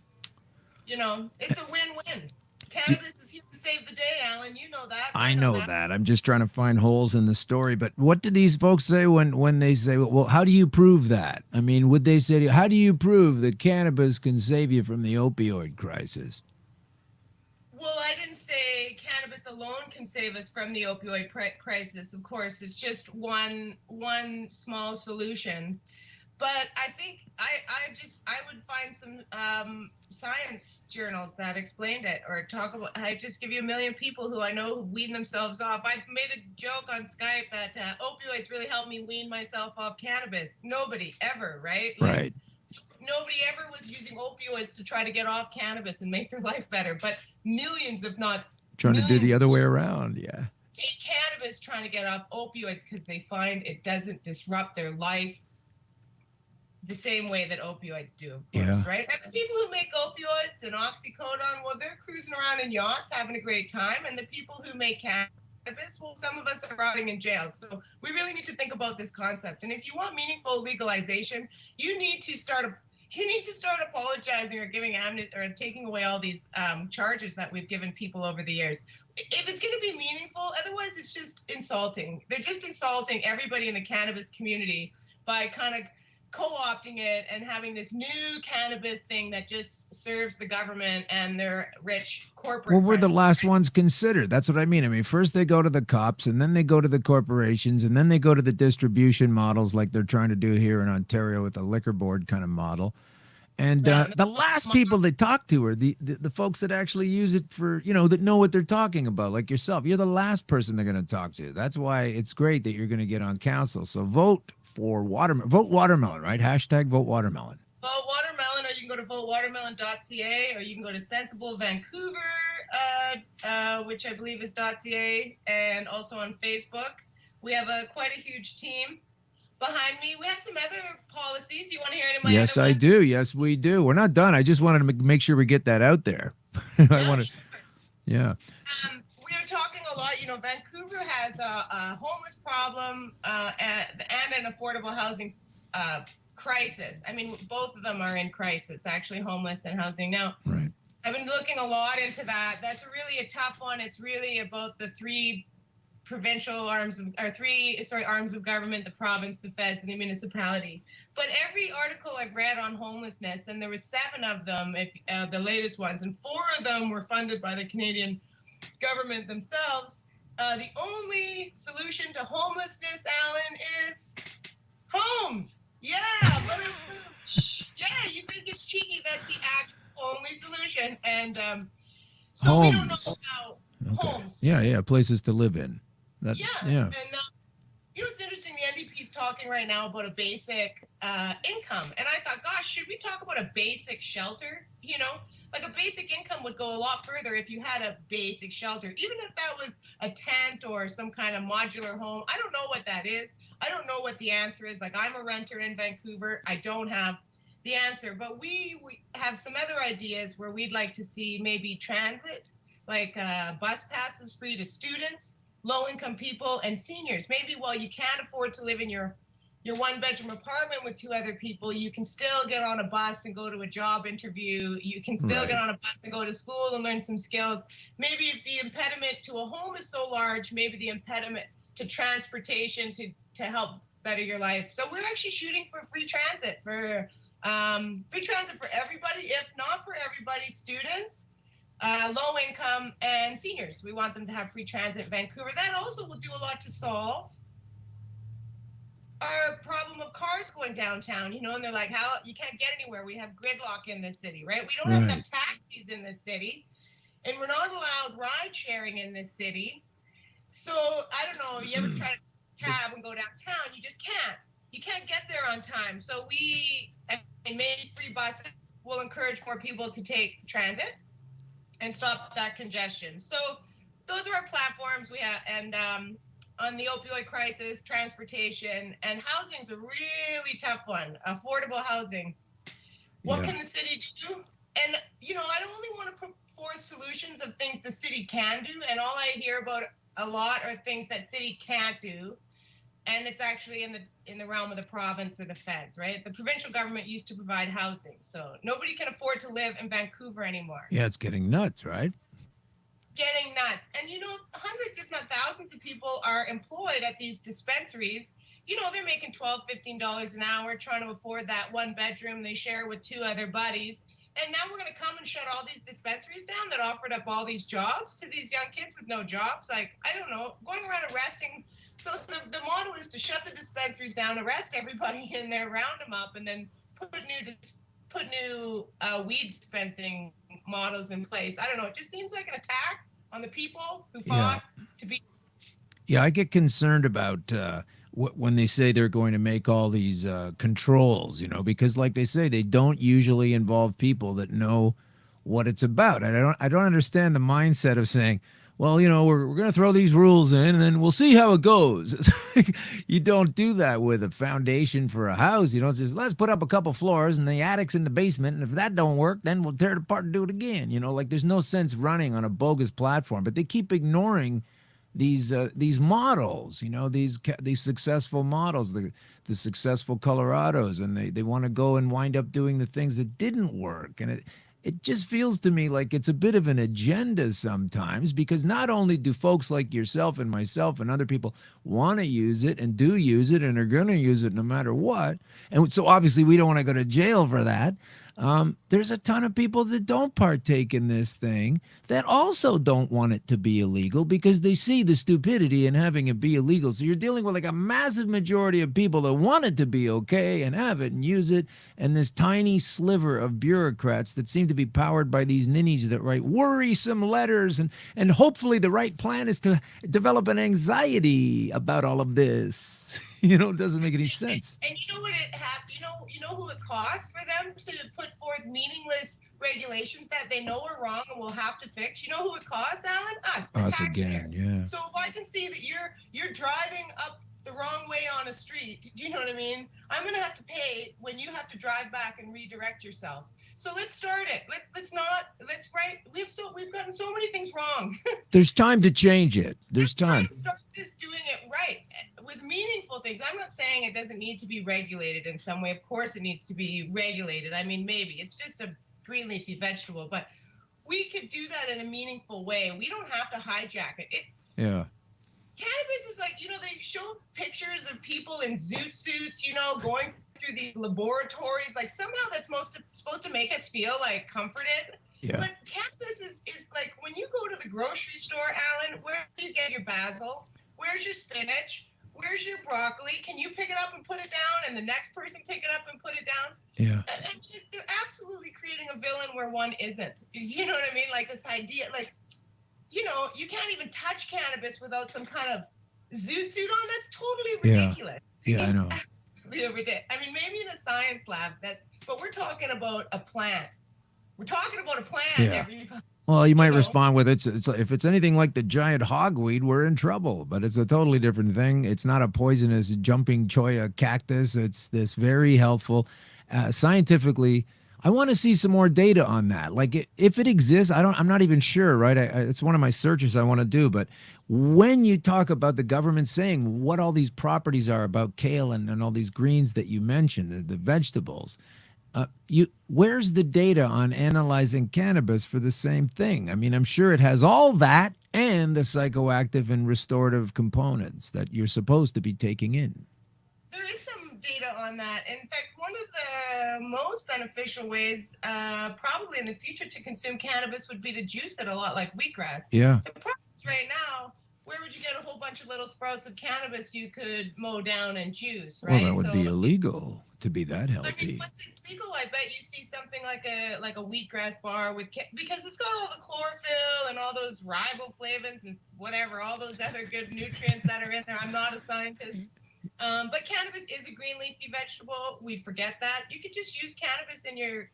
You know, it's a win-win. Cannabis is here to save the day, Alan. You know that. I know that. I'm just trying to find holes in the story. But what do these folks say when they say, well, how do you prove that? I mean, would they say, how do you prove that cannabis can save you from the opioid crisis? Well, I didn't say cannabis alone can save us from the opioid crisis. Of course, it's just one small solution. But I think I would find some science journals that explained it, or talk about. I just give you a million people who I know who wean themselves off. I've made a joke on Skype that opioids really helped me wean myself off cannabis. Nobody ever, right? Right. Nobody ever was using opioids to try to get off cannabis and make their life better. But millions, if not trying to do the other way around, yeah. Take cannabis trying to get off opioids because they find it doesn't disrupt their life the same way that opioids do, of course, right? And the people who make opioids and oxycodone, well, they're cruising around in yachts having a great time. And the people who make cannabis, well, some of us are rotting in jail. So we really need to think about this concept. And if you want meaningful legalization, you need to start apologizing or giving amnesty or taking away all these charges that we've given people over the years. If it's going to be meaningful, otherwise it's just insulting. They're just insulting everybody in the cannabis community by kind of co-opting it and having this new cannabis thing that just serves the government and their rich corporate. Well, we're the last ones considered. That's what I mean. I mean, first they go to the cops, and then they go to the corporations, and then they go to the distribution models like they're trying to do here in Ontario with the liquor board kind of model. And the last people they talk to are the folks that actually use it for, you know, that know what they're talking about, like yourself. You're the last person they're going to talk to. That's why it's great that you're going to get on council. So vote for vote watermelon, right? Hashtag vote watermelon. Vote watermelon, or you can go to votewatermelon.ca, or you can go to Sensible Vancouver, which I believe is .ca, and also on Facebook. We have quite a huge team behind me. We have some other policies. You want to hear any of my Yes, other I ones? do. Yes, we do. We're not done. I just wanted to make sure we get that out there. Sure. Yeah. We are talking a lot. You know, Vancouver has a homeless problem and an affordable housing crisis. I mean, both of them are in crisis, actually, homeless and housing. Now, Right. I've been looking a lot into that. That's really a tough one. It's really about the three arms of government: the province, the feds, and the municipality. But every article I've read on homelessness, and there was 7 of them, the latest ones, and 4 of them were funded by the Canadian government themselves. The only solution to homelessness, Alan, is homes. Yeah, but yeah, you think it's cheeky? That's the actual only solution, and so homes. We don't know how. Okay. Homes. Yeah, places to live in. And you know, it's interesting. The NDP is talking right now about a basic income, and I thought, gosh, should we talk about a basic shelter? You know, like a basic income would go a lot further if you had a basic shelter, even if that was a tent or some kind of modular home. I don't know what that is. I don't know what the answer is. Like, I'm a renter in Vancouver. I don't have the answer, but we have some other ideas where we'd like to see maybe transit, like bus passes free to students, low-income people, and seniors. Maybe while you can't afford to live in your 1-bedroom apartment with 2 other people, you can still get on a bus and go to a job interview. You can still get on a bus and go to school and learn some skills. Maybe if the impediment to a home is so large, maybe the impediment to transportation to help better your life. So we're actually shooting for free transit for everybody. If not for everybody, students, low income, and seniors. We want them to have free transit in Vancouver. That also will do a lot to solve our problem of cars going downtown, you know, and they're like, how you can't get anywhere. We have gridlock in this city, right? We don't have enough taxis in this city, and we're not allowed ride sharing in this city. So I don't know, you ever try to cab and go downtown? You just can't. You can't get there on time. So and maybe free buses will encourage more people to take transit and stop that congestion. So those are our platforms we have. And on the opioid crisis, transportation, and housing is a really tough one. Affordable housing. What can the city do? And, you know, I don't only want to put forth solutions of things the city can do, and all I hear about a lot are things that city can't do. And it's actually in the realm of the province or the feds, right? The provincial government used to provide housing. So nobody can afford to live in Vancouver anymore. Yeah, it's getting nuts, right? Getting nuts. And, you know, hundreds, if not thousands of people are employed at these dispensaries. You know, they're making $12, $15 an hour, trying to afford that 1 bedroom they share with 2 other buddies. And now we're going to come and shut all these dispensaries down that offered up all these jobs to these young kids with no jobs. Like, I don't know, going around arresting. So the model is to shut the dispensaries down, arrest everybody in there, round them up, and then put new weed dispensing models in place. I don't know. It just seems like an attack on the people who fought to be. Yeah, I get concerned about when they say they're going to make all these controls, you know, because like they say, they don't usually involve people that know what it's about. And I don't understand the mindset of saying, well, you know, we're going to throw these rules in and then we'll see how it goes. You don't do that with a foundation for a house. You don't just, let's put up a couple floors and the attic's in the basement. And if that don't work, then we'll tear it apart and do it again. You know, like there's no sense running on a bogus platform, but they keep ignoring these models, you know, these successful models, the successful Colorados, and they want to go and wind up doing the things that didn't work. And it just feels to me like it's a bit of an agenda sometimes, because not only do folks like yourself and myself and other people want to use it and do use it and are going to use it no matter what. And so obviously we don't want to go to jail for that. There's a ton of people that don't partake in this thing that also don't want it to be illegal because they see the stupidity in having it be illegal. So you're dealing with like a massive majority of people that want it to be okay and have it and use it, and this tiny sliver of bureaucrats that seem to be powered by these ninnies that write worrisome letters, and hopefully the right plan is to develop an anxiety about all of this. You know, it doesn't make any sense. And you know what you know who it costs for them to put forth meaningless regulations that they know are wrong and will have to fix? You know who it costs, Alan? Us. Us again, yeah. So if I can see that you're driving up the wrong way on a street, do you know what I mean? I'm gonna have to pay when you have to drive back and redirect yourself. So let's start it. We've gotten so many things wrong. There's time to change it. There's time. Let's start this doing it right with meaningful things. I'm not saying it doesn't need to be regulated in some way. Of course it needs to be regulated. I mean, maybe it's just a green leafy vegetable, but we could do that in a meaningful way. We don't have to hijack it. Yeah. Cannabis is like, they show pictures of people in zoot suits, going through these laboratories. Like somehow that's supposed to make us feel like comforted. Yeah. But cannabis is like when you go to the grocery store, Alan, where do you get your basil? Where's your spinach? Where's your broccoli? Can you pick it up and put it down? And the next person pick it up and put it down? Yeah. And they're absolutely creating a villain where one isn't. You know what I mean? Like this idea, like, you can't even touch cannabis without some kind of zoot suit on. That's totally ridiculous. Yeah, I know. Absolutely ridiculous. I mean, maybe in a science lab, but we're talking about a plant. We're talking about a plant. Yeah. Everybody. Well, you might respond with it's if it's anything like the giant hogweed, we're in trouble. But it's a totally different thing. It's not a poisonous jumping cholla cactus. It's this very healthful, scientifically. I want to see some more data on that. Like if it exists, I'm not even sure, right? It's one of my searches I want to do. But when you talk about the government saying what all these properties are about kale and all these greens that you mentioned, the vegetables, where's the data on analyzing cannabis for the same thing? I mean, I'm sure it has all that and the psychoactive and restorative components that you're supposed to be taking in. There is some data on that. In fact, one of the most beneficial ways, probably in the future, to consume cannabis would be to juice it a lot like wheatgrass. Yeah. The problem is right now, where would you get a whole bunch of little sprouts of cannabis you could mow down and juice, right? Well, that would be illegal to be that healthy. I mean, once it's legal, I bet you see something like a wheatgrass bar because it's got all the chlorophyll and all those riboflavins and whatever, all those other good nutrients that are in there. I'm not a scientist. But cannabis is a green leafy vegetable. We forget that. You could just use cannabis in your,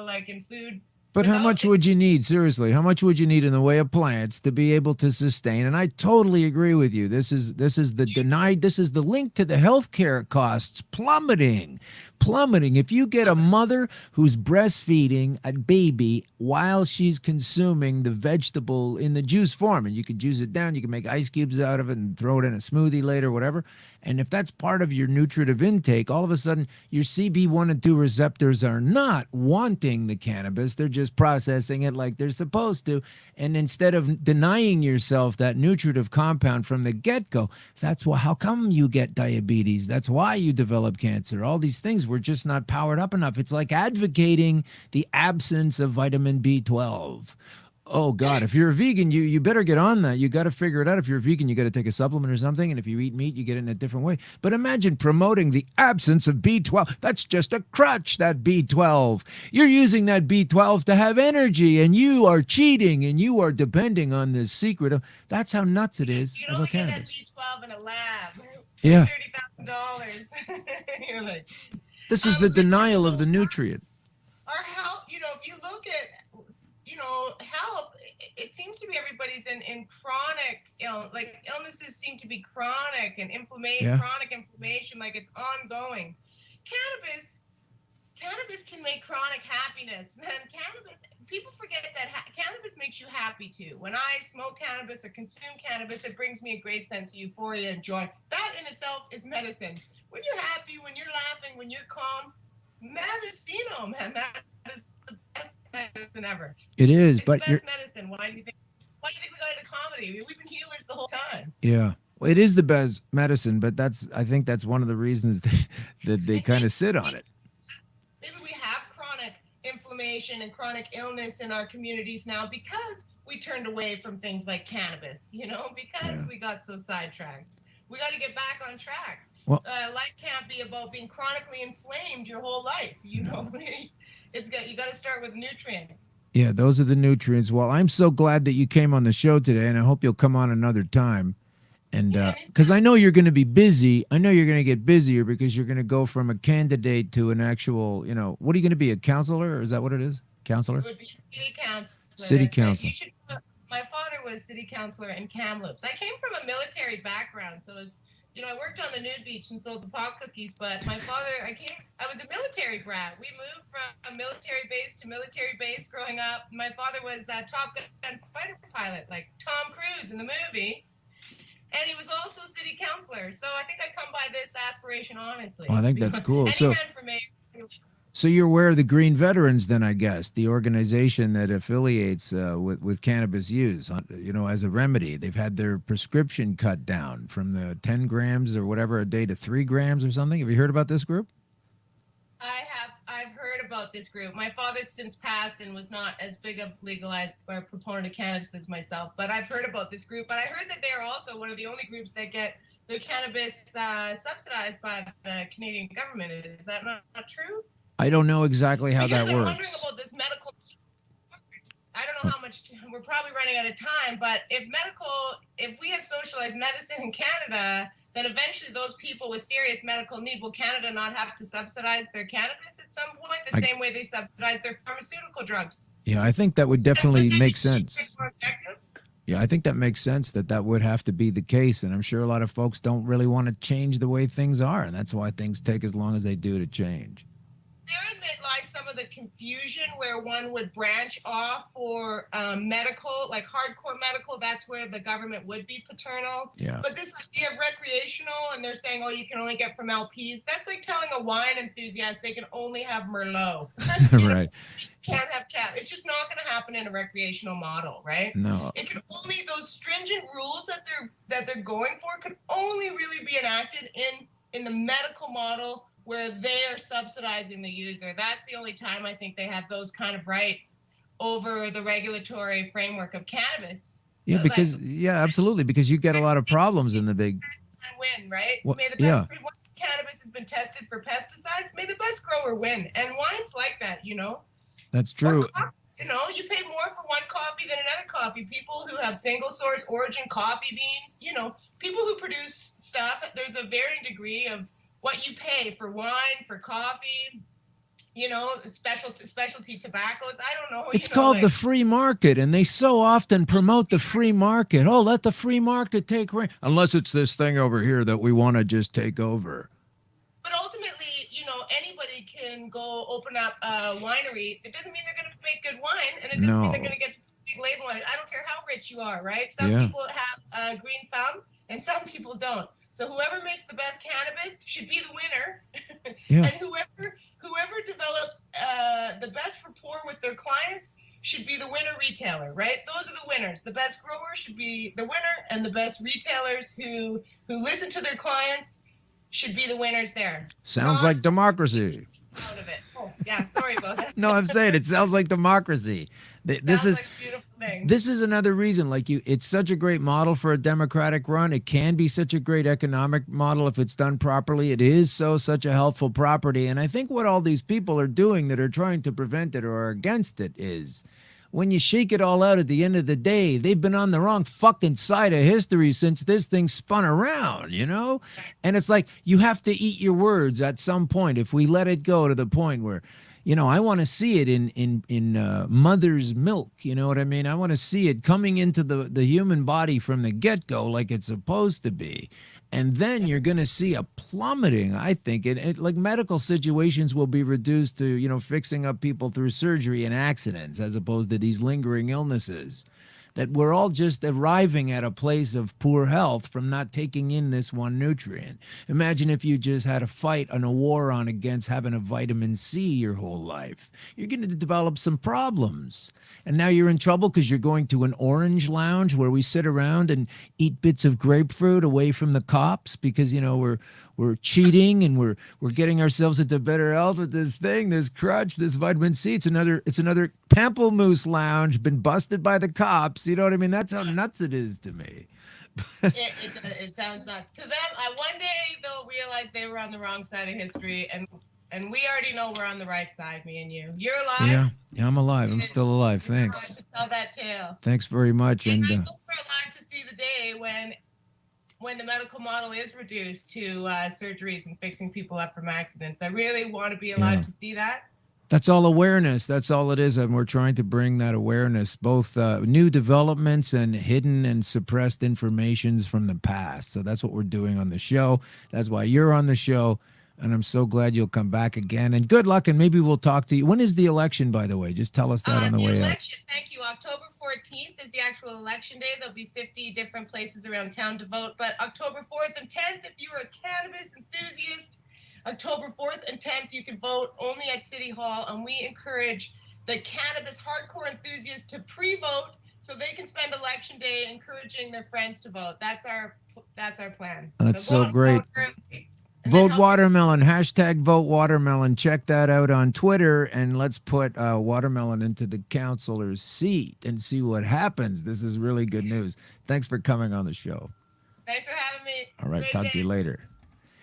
like in food. But how much would you need, seriously? How much would you need in the way of plants to be able to sustain? And I totally agree with you. This is the link to the healthcare costs plummeting. If you get a mother who's breastfeeding a baby while she's consuming the vegetable in the juice form, and you can juice it down, you can make ice cubes out of it and throw it in a smoothie later, whatever. And if that's part of your nutritive intake, all of a sudden your CB1 and 2 receptors are not wanting the cannabis. They're just processing it like they're supposed to. And instead of denying yourself that nutritive compound from the get-go, how come you get diabetes? That's why you develop cancer. All these things, we're just not powered up enough. It's like advocating the absence of vitamin B12. Oh, God, if you're a vegan, you better get on that. You got to figure it out. If you're a vegan, you got to take a supplement or something. And if you eat meat, you get it in a different way. But imagine promoting the absence of B12. That's just a crutch, that B12. You're using that B12 to have energy, and you are cheating, and you are depending on this secret. That's how nuts it is you about get cannabis. that B12 in a lab. Yeah. $30,000. You're like, This is the denial of the nutrient. Our health, if you look at, health, it seems to be everybody's in chronic illnesses seem to be chronic and chronic inflammation, like it's ongoing. Cannabis can make chronic happiness. Man, people forget that cannabis makes you happy too. When I smoke cannabis or consume cannabis, it brings me a great sense of euphoria and joy. That in itself is medicine. When you're happy, when you're laughing, when you're calm, medicino, man, that is the best medicine ever. It is, it's but the best medicine. Why do you think we got into comedy? We've been healers the whole time. Yeah. Well, it is the best medicine, but I think that's one of the reasons that they kind of sit on it. Maybe we have chronic inflammation and chronic illness in our communities now because we turned away from things like cannabis, because we got so sidetracked. We got to get back on track. Well, life can't be about being chronically inflamed your whole life. You got to start with nutrients. Yeah, those are the nutrients. Well, I'm so glad that you came on the show today, and I hope you'll come on another time. And because I know you're going to be busy. I know you're going to get busier because you're going to go from a candidate to an actual, what are you going to be, a counselor? Or is that what it is? Counselor? It would be city councilor. City council. My father was city councilor in Kamloops. I came from a military background, so I worked on the nude beach and sold the pot cookies, but my father, I was a military brat. We moved from a military base to military base growing up. My father was a Top Gun fighter pilot, like Tom Cruise in the movie. And he was also city councilor. So I think I come by this aspiration honestly. Well, I think that's cool. And So he ran for mayor. So you're aware of the Green Veterans, then, I guess, the organization that affiliates with cannabis use, as a remedy. They've had their prescription cut down from the 10 grams or whatever a day to 3 grams or something. Have you heard about this group? I've heard about this group. My father's since passed and was not as big of legalized or proponent of cannabis as myself, but I've heard about this group. But I heard that they are also one of the only groups that get their cannabis subsidized by the Canadian government. Is that not true? I don't know exactly how Because that I'm works. wondering about this medical. I don't know how much, we're probably running out of time, but if we have socialized medicine in Canada, then eventually those people with serious medical need, will Canada not have to subsidize their cannabis at some point, the same way they subsidize their pharmaceutical drugs? Yeah, I think that would definitely make sense. Yeah, I think that makes sense that would have to be the case. And I'm sure a lot of folks don't really want to change the way things are. And that's why things take as long as they do to change. Therein lies some of the confusion where one would branch off for medical, like hardcore medical. That's where the government would be paternal. Yeah. But this idea of recreational, and they're saying, oh, you can only get from LPs. That's like telling a wine enthusiast they can only have Merlot. Right. Can't have cap. It's just not going to happen in a recreational model, right? No. It can only, those stringent rules that they're going for could only really be enacted in the medical model, where they are subsidizing the user. That's the only time I think they have those kind of rights over the regulatory framework of cannabis. Yeah, because absolutely, because you get a lot of problems in the big win, right? Well, may the best, once cannabis has been tested for pesticides, may the best grower win. And wine's like that, That's true. You pay more for one coffee than another coffee. People who have single source origin coffee beans, people who produce stuff, there's a varying degree of what you pay for wine, for coffee, specialty tobaccos. I don't know. It's called the free market, and they so often promote the free market. Oh, let the free market take reign. Unless it's this thing over here that we want to just take over. But ultimately, anybody can go open up a winery. It doesn't mean they're going to make good wine, and it doesn't mean they're going to get a big label on it. I don't care how rich you are, right? Some people have a green thumb, and some people don't. So whoever makes the best cannabis should be the winner. And whoever develops the best rapport with their clients should be the winner retailer, right? Those are the winners. The best grower should be the winner, and the best retailers who listen to their clients should be the winners there. Sounds like democracy. Out of it. Oh, yeah, sorry about that. No, I'm saying it sounds like democracy. This is like a beautiful thing. This is another reason, it's such a great model for a democratic run. It can be such a great economic model if it's done properly. It is such a healthful property. And I think what all these people are doing that are trying to prevent it or are against it is, when you shake it all out at the end of the day, they've been on the wrong fucking side of history since this thing spun around, And it's like, you have to eat your words at some point. If we let it go to the point where, I want to see it in mother's milk. You know what I mean? I want to see it coming into the human body from the get-go like it's supposed to be. And then you're going to see a plummeting, I think. Like medical situations will be reduced to, fixing up people through surgery and accidents as opposed to these lingering illnesses. That we're all just arriving at a place of poor health from not taking in this one nutrient. Imagine if you just had a fight and a war on against having a vitamin C your whole life. You're going to develop some problems. And now you're in trouble because you're going to an orange lounge where we sit around and eat bits of grapefruit away from the cops because, we're cheating and we're getting ourselves into better health with this thing, this crutch, this vitamin C. It's another pamplemousse lounge, been busted by the cops. You know what I mean? That's how nuts it is to me. It sounds nuts to them. One day they'll realize they were on the wrong side of history, and we already know we're on the right side, me and you. You're alive. Yeah, I'm alive. I'm still alive. Thanks. To tell that tale. Thanks very much. And I hope we're alive to see the day when the medical model is reduced to surgeries and fixing people up from accidents. I really want to be alive to see that. That's all awareness. That's all it is. And we're trying to bring that awareness, both new developments and hidden and suppressed informations from the past. So that's what we're doing on the show. That's why you're on the show. And I'm so glad you'll come back again. And good luck, and maybe we'll talk to you. When is the election, by the way? Just tell us that on the way out. Thank you. October 14th is the actual election day. There'll be 50 different places around town to vote. But October 4th and 10th, if you're a cannabis enthusiast, October 4th and 10th, you can vote only at City Hall, and we encourage the cannabis hardcore enthusiasts to pre-vote so they can spend election day encouraging their friends to vote. That's our plan. That's go so out, great. vote early, and then Vote help watermelon, hashtag vote watermelon. Check that out on Twitter, and let's put watermelon into the councilor's seat and see what happens. This is really good news. Thanks for coming on the show. Thanks for having me. All right, Great talk day. to you later.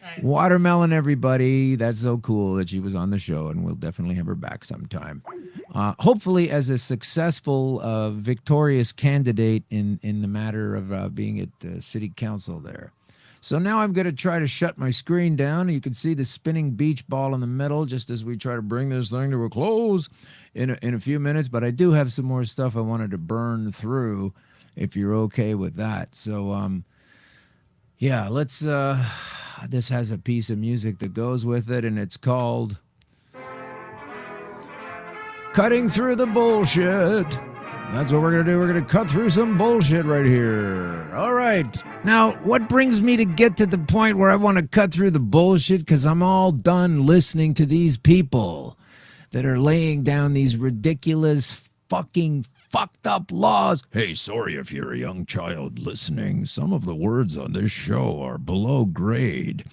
Bye. Watermelon, everybody. That's so cool that she was on the show, and we'll definitely have her back sometime. Hopefully, as a successful, victorious candidate in the matter of being at city council there. So now I'm going to try to shut my screen down. You can see the spinning beach ball in the middle just as we try to bring this thing to a close in a few minutes. But I do have some more stuff I wanted to burn through if you're okay with that. So, yeah, let's... this has a piece of music that goes with it, and it's called Cutting Through the Bullshit. That's what we're going to do. We're going to cut through some bullshit right here. All right. Now, what brings me to get to the point where I want to cut through the bullshit? Because I'm all done listening to these people that are laying down these ridiculous fucking fucked up laws. Hey, sorry if you're a young child listening. Some of the words on this show are below grade.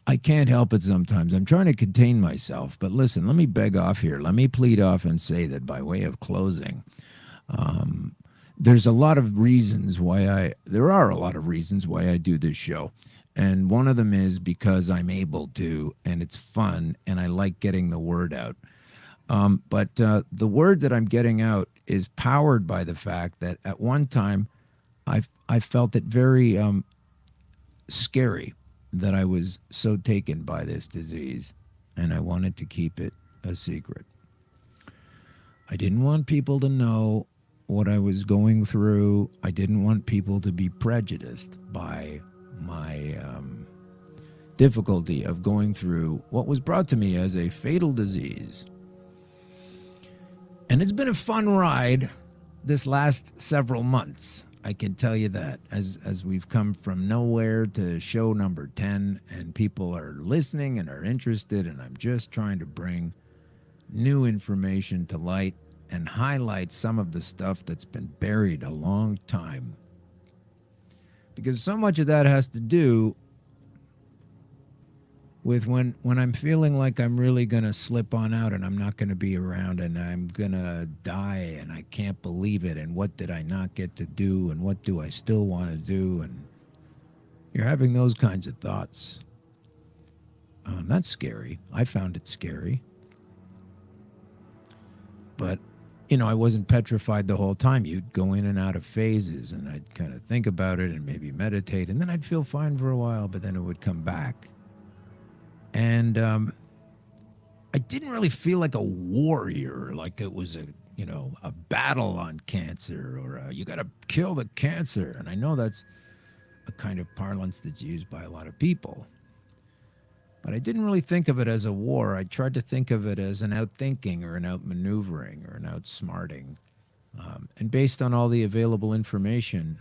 I can't help it sometimes. I'm trying to contain myself. But listen, let me beg off here. Let me plead off and say that by way of closing, there are a lot of reasons why I do this show. And one of them is because I'm able to, and it's fun, and I like getting the word out. But the word that I'm getting out is powered by the fact that at one time I felt it very scary that I was so taken by this disease, and I wanted to keep it a secret. I didn't want people to know what I was going through. I didn't want people to be prejudiced by my difficulty of going through what was brought to me as a fatal disease. And it's been a fun ride this last several months. I can tell you that as we've come from nowhere to show number 10, and people are listening and are interested, and I'm just trying to bring new information to light and highlight some of the stuff that's been buried a long time. Because so much of that has to do with when I'm feeling like I'm really going to slip on out and I'm not going to be around and I'm going to die and I can't believe it, and what did I not get to do, and what do I still want to do, and you're having those kinds of thoughts. That's scary. I found it scary. But, you know, I wasn't petrified the whole time. You'd go in and out of phases, and I'd kind of think about it and maybe meditate, and then I'd feel fine for a while, but then it would come back. And I didn't really feel like a warrior, like it was a battle on cancer, or you got to kill the cancer. And I know that's a kind of parlance that's used by a lot of people. But I didn't really think of it as a war. I tried to think of it as an outthinking or an outmaneuvering or an outsmarting. And based on all the available information,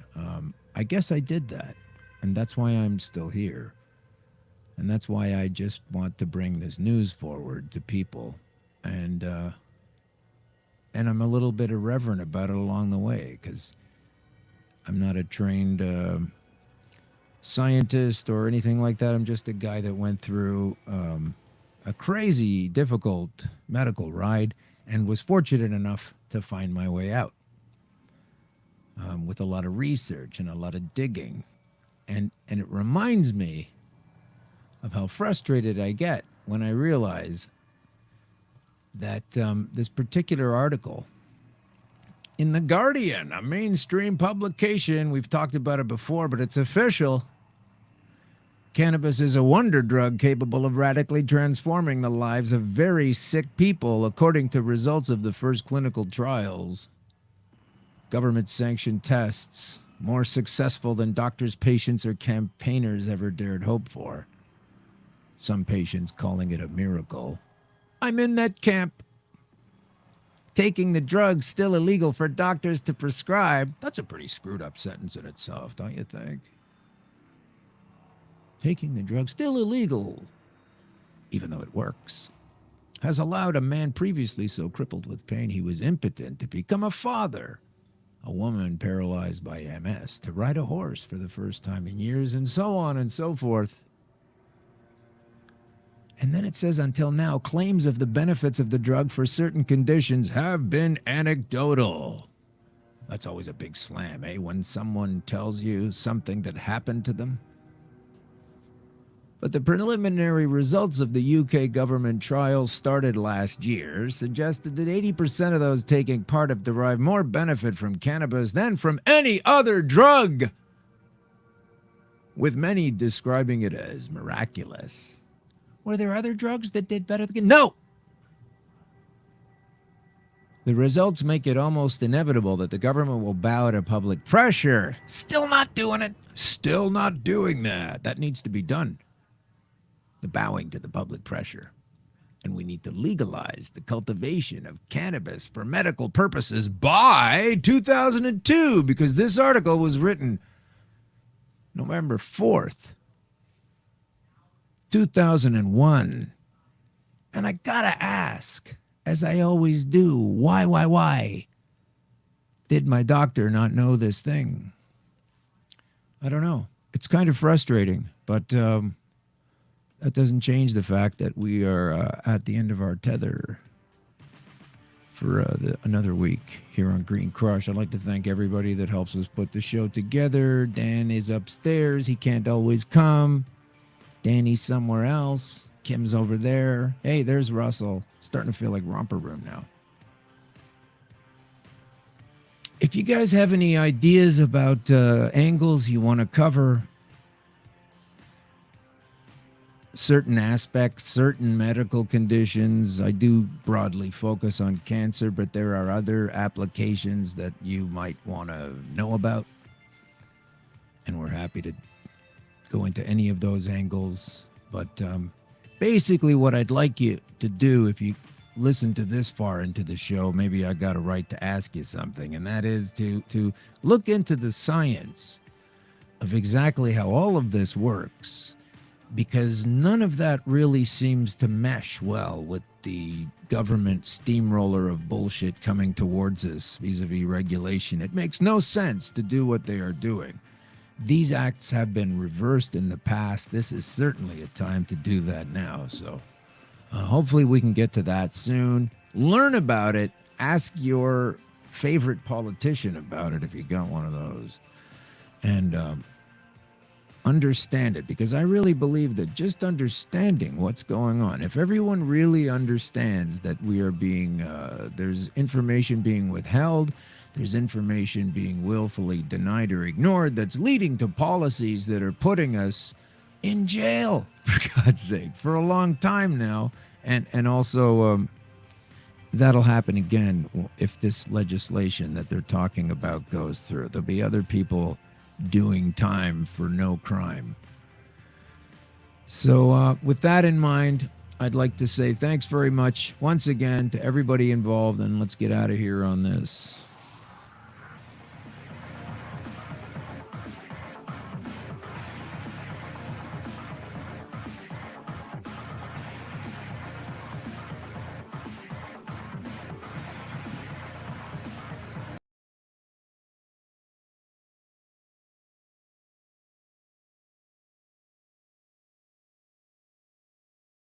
I guess I did that. And that's why I'm still here. And that's why I just want to bring this news forward to people. And I'm a little bit irreverent about it along the way, because I'm not a trained scientist or anything like that. I'm just a guy that went through a crazy, difficult medical ride and was fortunate enough to find my way out with a lot of research and a lot of digging. And it reminds me of how frustrated I get when I realize that this particular article in The Guardian, a mainstream publication, we've talked about it before, but it's official. Cannabis is a wonder drug capable of radically transforming the lives of very sick people, according to results of the first clinical trials. Government-sanctioned tests, more successful than doctors, patients, or campaigners ever dared hope for. Some patients calling it a miracle. I'm in that camp. Taking the drug still illegal for doctors to prescribe. That's a pretty screwed up sentence in itself, don't you think? Taking the drug still illegal, even though it works, has allowed a man previously so crippled with pain he was impotent to become a father, a woman paralyzed by MS to ride a horse for the first time in years, and so on and so forth. And then it says, until now, claims of the benefits of the drug for certain conditions have been anecdotal. That's always a big slam, eh? When someone tells you something that happened to them. But the preliminary results of the UK government trials started last year suggested that 80% of those taking part have derived more benefit from cannabis than from any other drug, with many describing it as miraculous. Were there other drugs that did better than... No! The results make it almost inevitable that the government will bow to public pressure. Still not doing it. Still not doing that. That needs to be done. The bowing to the public pressure. And we need to legalize the cultivation of cannabis for medical purposes by 2002, because this article was written November 4th, 2001. And I gotta ask, as I always do, why? Did my doctor not know this thing? I don't know. It's kind of frustrating, but that doesn't change the fact that we are at the end of our tether for another week here on Green Crush. I'd like to thank everybody that helps us put the show together. Dan is upstairs. He can't always come. Danny's somewhere else. Kim's over there. Hey, there's Russell. Starting to feel like Romper Room now. If you guys have any ideas about angles you want to cover, certain aspects, certain medical conditions, I do broadly focus on cancer, but there are other applications that you might want to know about. And we're happy to go into any of those angles. But basically what I'd like you to do, if you listen to this far into the show, maybe I got a right to ask you something, and that is to look into the science of exactly how all of this works, because none of that really seems to mesh well with the government steamroller of bullshit coming towards us vis-a-vis regulation. It makes no sense to do what they are doing. These acts have been reversed in the past. This is certainly a time to do that now. So hopefully we can get to that soon. Learn about it. Ask your favorite politician about it if you got one of those. And understand it, because I really believe that just understanding what's going on, if everyone really understands that we are being, there's information being withheld, there's information being willfully denied or ignored that's leading to policies that are putting us in jail, for God's sake, for a long time now. And also that'll happen again if this legislation that they're talking about goes through. There'll be other people doing time for no crime. So with that in mind, I'd like to say thanks very much once again to everybody involved, and let's get out of here on this.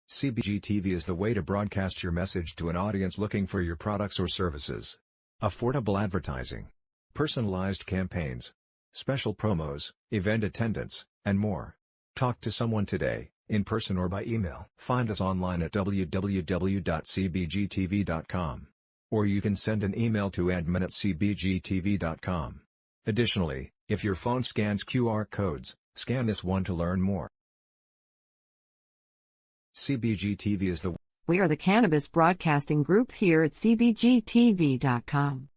CBG TV is the way to broadcast your message to an audience looking for your products or services. Affordable advertising, personalized campaigns, special promos, event attendance, and more. Talk to someone today, in person or by email. Find us online at www.cbgtv.com. Or you can send an email to admin@cbgtv.com. Additionally, if your phone scans QR codes, scan this one to learn more. CBG TV is the... We are the Cannabis Broadcasting Group here at cbgtv.com.